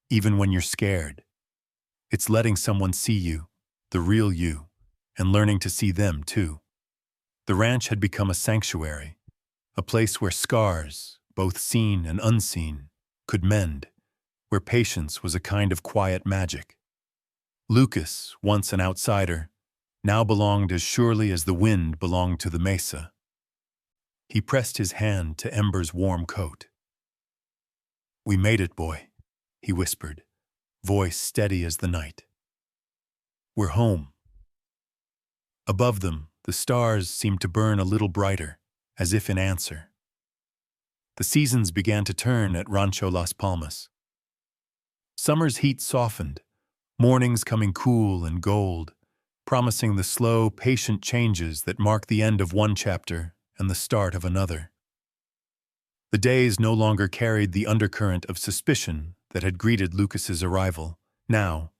A: even when you're scared. It's letting someone see you, the real you, and learning to see them too. The ranch had become a sanctuary, a place where scars, both seen and unseen, could mend, where patience was a kind of quiet magic. Lucas, once an outsider, now belonged as surely as the wind belonged to the mesa. He pressed his hand to Ember's warm coat. "We made it, boy," he whispered, voice steady as the night. "We're home." Above them, the stars seemed to burn a little brighter, as if in answer. The seasons began to turn at Rancho Las Palmas. Summer's heat softened, mornings coming cool and gold, promising the slow, patient changes that mark the end of one chapter and the start of another. The days no longer carried the undercurrent of suspicion that had greeted Lucas's arrival. Now,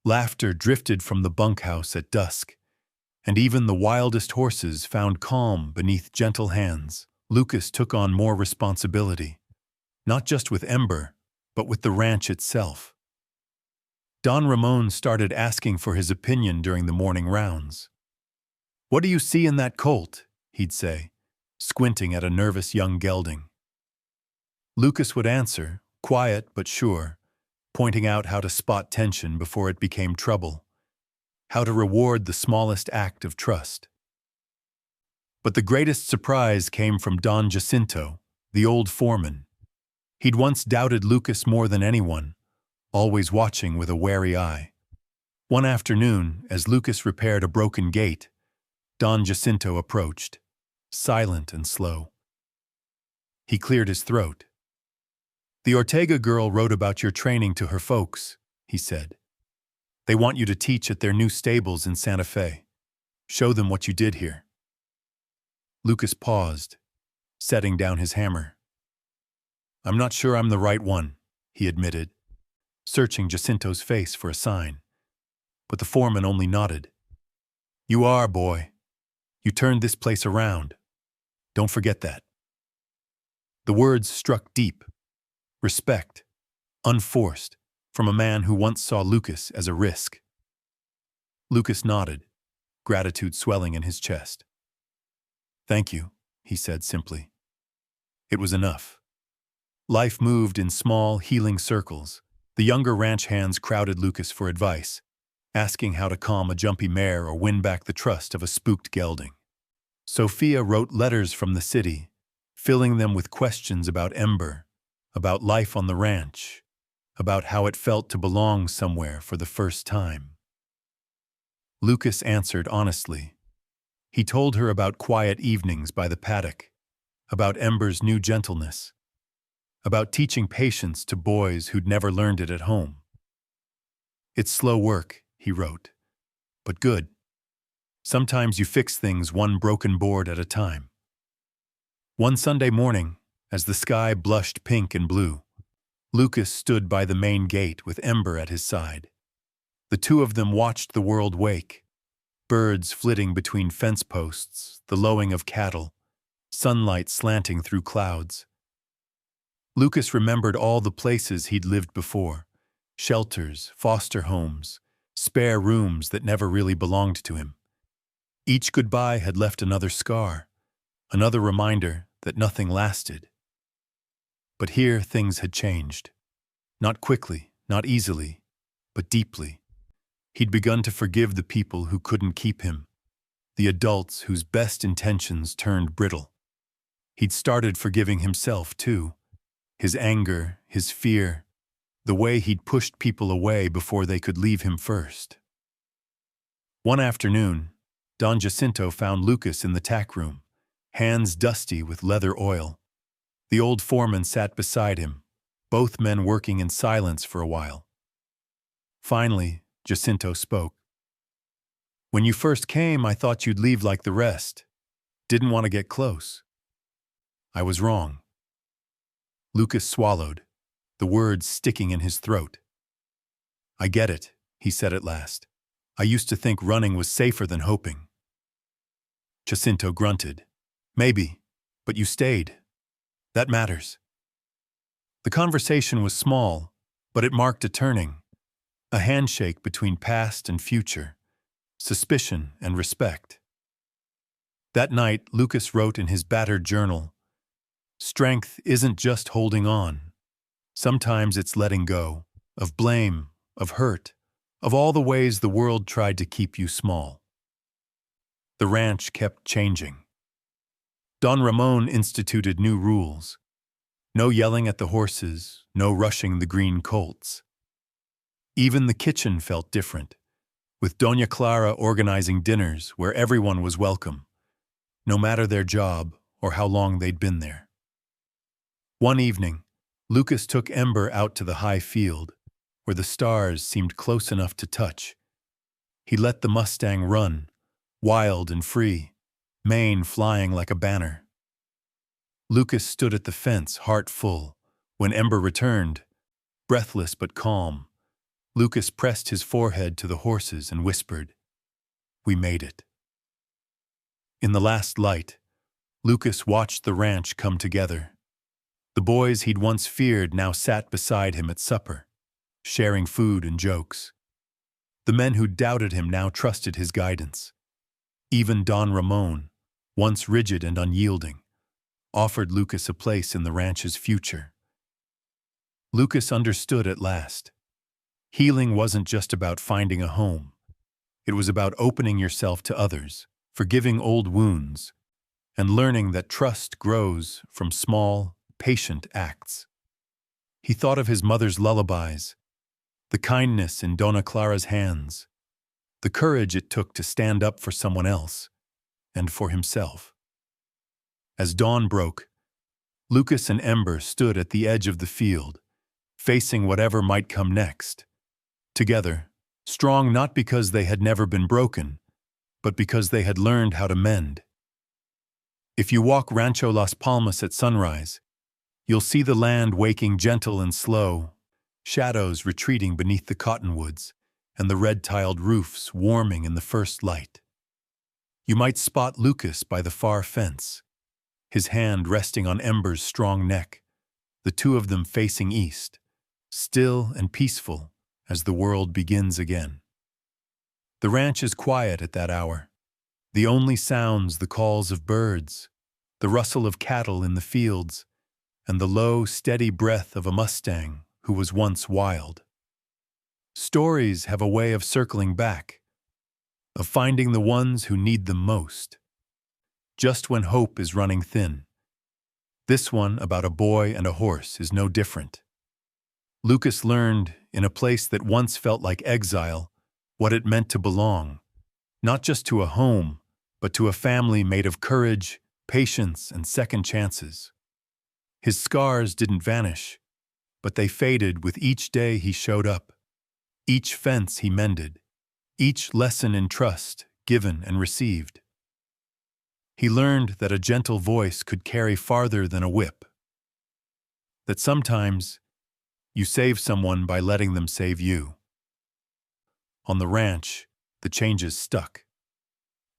A: laughter drifted from the bunkhouse at dusk, and even the wildest horses found calm beneath gentle hands. Lucas took on more responsibility, not just with Ember, but with the ranch itself. Don Ramon started asking for his opinion during the morning rounds. "What do you see in that colt?" he'd say, squinting at a nervous young gelding. Lucas would answer, quiet but sure, pointing out how to spot tension before it became trouble, how to reward the smallest act of trust. But the greatest surprise came from Don Jacinto, the old foreman. He'd once doubted Lucas more than anyone, always watching with a wary eye. One afternoon, as Lucas repaired a broken gate, Don Jacinto approached, silent and slow. He cleared his throat. "The Ortega girl wrote about your training to her folks," he said. "They want you to teach at their new stables in Santa Fe. Show them what you did here." Lucas paused, setting down his hammer. "I'm not sure I'm the right one," he admitted, searching Jacinto's face for a sign. But the foreman only nodded. "You are, boy. You turned this place around. Don't forget that." The words struck deep. Respect, unforced, from a man who once saw Lucas as a risk. Lucas nodded, gratitude swelling in his chest. "Thank you," he said simply. It was enough. Life moved in small, healing circles. The younger ranch hands crowded Lucas for advice, asking how to calm a jumpy mare or win back the trust of a spooked gelding. Sophia wrote letters from the city, filling them with questions about Ember, about life on the ranch, about how it felt to belong somewhere for the first time. Lucas answered honestly. He told her about quiet evenings by the paddock, about Ember's new gentleness, about teaching patience to boys who'd never learned it at home. "It's slow work," he wrote, "but good. Sometimes you fix things one broken board at a time." One Sunday morning, as the sky blushed pink and blue, Lucas stood by the main gate with Ember at his side. The two of them watched the world wake, birds flitting between fence posts, the lowing of cattle, sunlight slanting through clouds. Lucas remembered all the places he'd lived before, shelters, foster homes, spare rooms that never really belonged to him. Each goodbye had left another scar, another reminder that nothing lasted. But here things had changed. Not quickly, not easily, but deeply. He'd begun to forgive the people who couldn't keep him, the adults whose best intentions turned brittle. He'd started forgiving himself, too. His anger, his fear, the way he'd pushed people away before they could leave him first. One afternoon, Don Jacinto found Lucas in the tack room, hands dusty with leather oil. The old foreman sat beside him, both men working in silence for a while. Finally, Jacinto spoke. "When you first came, I thought you'd leave like the rest. Didn't want to get close. I was wrong." Lucas swallowed, the words sticking in his throat. "I get it," he said at last. "I used to think running was safer than hoping." Jacinto grunted. "Maybe, but you stayed. That matters." The conversation was small, but it marked a turning, a handshake between past and future, suspicion and respect. That night, Lucas wrote in his battered journal, "Strength isn't just holding on. Sometimes it's letting go, of blame, of hurt, of all the ways the world tried to keep you small." The ranch kept changing. Don Ramon instituted new rules. No yelling at the horses, no rushing the green colts. Even the kitchen felt different, with Doña Clara organizing dinners where everyone was welcome, no matter their job or how long they'd been there. One evening, Lucas took Ember out to the high field, where the stars seemed close enough to touch. He let the Mustang run, wild and free, mane flying like a banner. Lucas stood at the fence, heart full. When Ember returned, breathless but calm, Lucas pressed his forehead to the horses and whispered, "We made it." In the last light, Lucas watched the ranch come together. The boys he'd once feared now sat beside him at supper, sharing food and jokes. The men who doubted him now trusted his guidance. Even Don Ramon, once rigid and unyielding, offered Lucas a place in the ranch's future. Lucas understood at last. Healing wasn't just about finding a home. It was about opening yourself to others, forgiving old wounds, and learning that trust grows from small, patient acts. He thought of his mother's lullabies, the kindness in Dona Clara's hands, the courage it took to stand up for someone else and for himself. As dawn broke, Lucas and Ember stood at the edge of the field, facing whatever might come next. Together, strong not because they had never been broken, but because they had learned how to mend. If you walk Rancho Las Palmas at sunrise, you'll see the land waking gentle and slow, shadows retreating beneath the cottonwoods, and the red-tiled roofs warming in the first light. You might spot Lucas by the far fence, his hand resting on Ember's strong neck, the two of them facing east, still and peaceful as the world begins again. The ranch is quiet at that hour. The only sounds the calls of birds, the rustle of cattle in the fields, and the low, steady breath of a Mustang who was once wild. Stories have a way of circling back, of finding the ones who need them most. just when hope is running thin. This one, about a boy and a horse, is no different. Lucas learned, in a place that once felt like exile, what it meant to belong, not just to a home, but to a family made of courage, patience, and second chances. His scars didn't vanish, but they faded with each day he showed up, each fence he mended, each lesson in trust given and received. He learned that a gentle voice could carry farther than a whip, that sometimes you save someone by letting them save you. On the ranch, the changes stuck.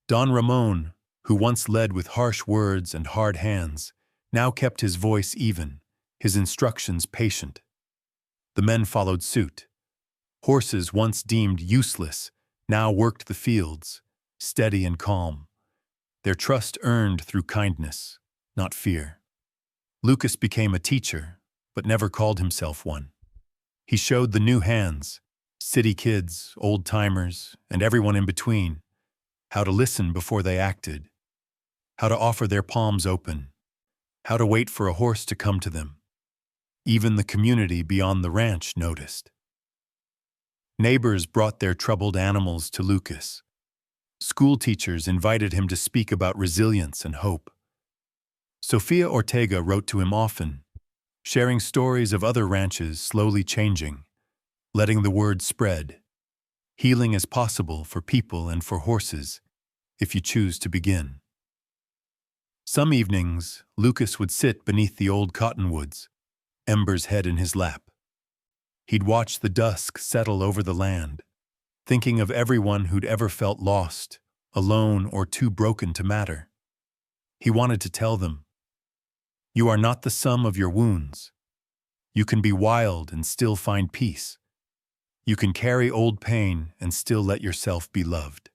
A: Don Ramon, who once led with harsh words and hard hands, now kept his voice even, his instructions patient. The men followed suit. Horses once deemed useless now worked the fields, steady and calm, their trust earned through kindness, not fear. Lucas became a teacher, but never called himself one. He showed the new hands, city kids, old-timers, and everyone in between, how to listen before they acted, how to offer their palms open, how to wait for a horse to come to them. Even the community beyond the ranch noticed. Neighbors brought their troubled animals to Lucas. School teachers invited him to speak about resilience and hope. Sofia Ortega wrote to him often, sharing stories of other ranches slowly changing, letting the word spread. Healing is possible for people and for horses, if you choose to begin. Some evenings, Lucas would sit beneath the old cottonwoods, Ember's head in his lap. He'd watch the dusk settle over the land, thinking of everyone who'd ever felt lost, alone, or too broken to matter. He wanted to tell them, "You are not the sum of your wounds. You can be wild and still find peace. You can carry old pain and still let yourself be loved."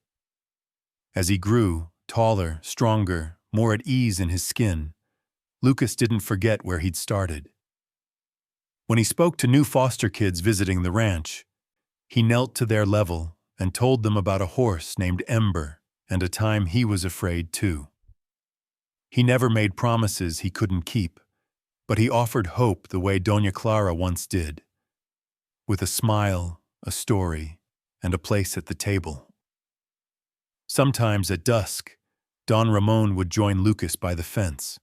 A: As he grew, taller, stronger, more at ease in his skin, Lucas didn't forget where he'd started. When he spoke to new foster kids visiting the ranch, he knelt to their level and told them about a horse named Ember and a time he was afraid too. He never made promises he couldn't keep, but he offered hope the way Doña Clara once did, with a smile, a story, and a place at the table. Sometimes at dusk, Don Ramon would join Lucas by the fence.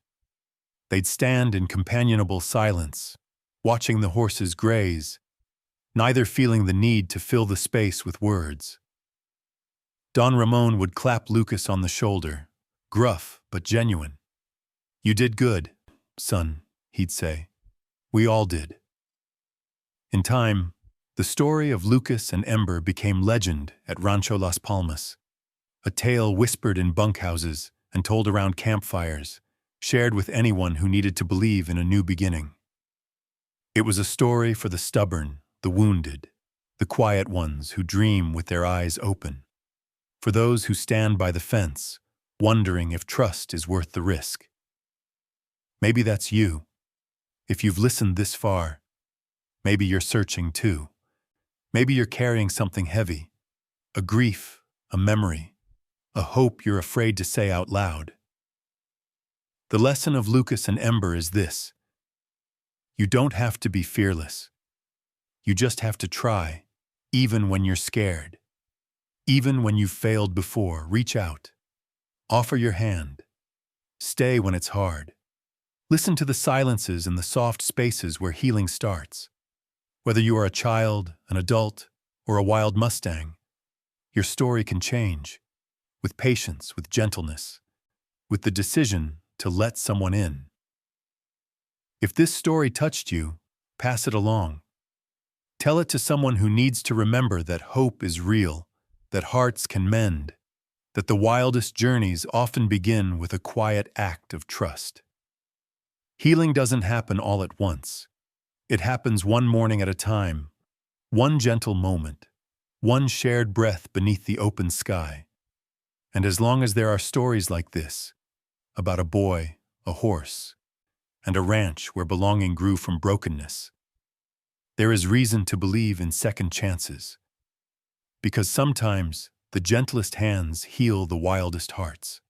A: They'd stand in companionable silence, watching the horses graze, neither feeling the need to fill the space with words. Don Ramon would clap Lucas on the shoulder, gruff but genuine. "You did good, son," he'd say. "We all did." In time, the story of Lucas and Ember became legend at Rancho Las Palmas, a tale whispered in bunkhouses and told around campfires, shared with anyone who needed to believe in a new beginning. It was a story for the stubborn, the wounded, the quiet ones who dream with their eyes open, for those who stand by the fence, wondering if trust is worth the risk. Maybe that's you. If you've listened this far, maybe you're searching too. Maybe you're carrying something heavy, a grief, a memory, a hope you're afraid to say out loud. The lesson of Lucas and Ember is this: you don't have to be fearless. You just have to try, even when you're scared. Even when you've failed before, reach out. Offer your hand. Stay when it's hard. Listen to the silences and the soft spaces where healing starts. Whether you are a child, an adult, or a wild Mustang, your story can change. With patience, with gentleness, with the decision to let someone in. If this story touched you, pass it along. Tell it to someone who needs to remember that hope is real, that hearts can mend, that the wildest journeys often begin with a quiet act of trust. Healing doesn't happen all at once. It happens one morning at a time, one gentle moment, one shared breath beneath the open sky. And as long as there are stories like this, about a boy, a horse, and a ranch where belonging grew from brokenness, there is reason to believe in second chances. Because sometimes the gentlest hands heal the wildest hearts.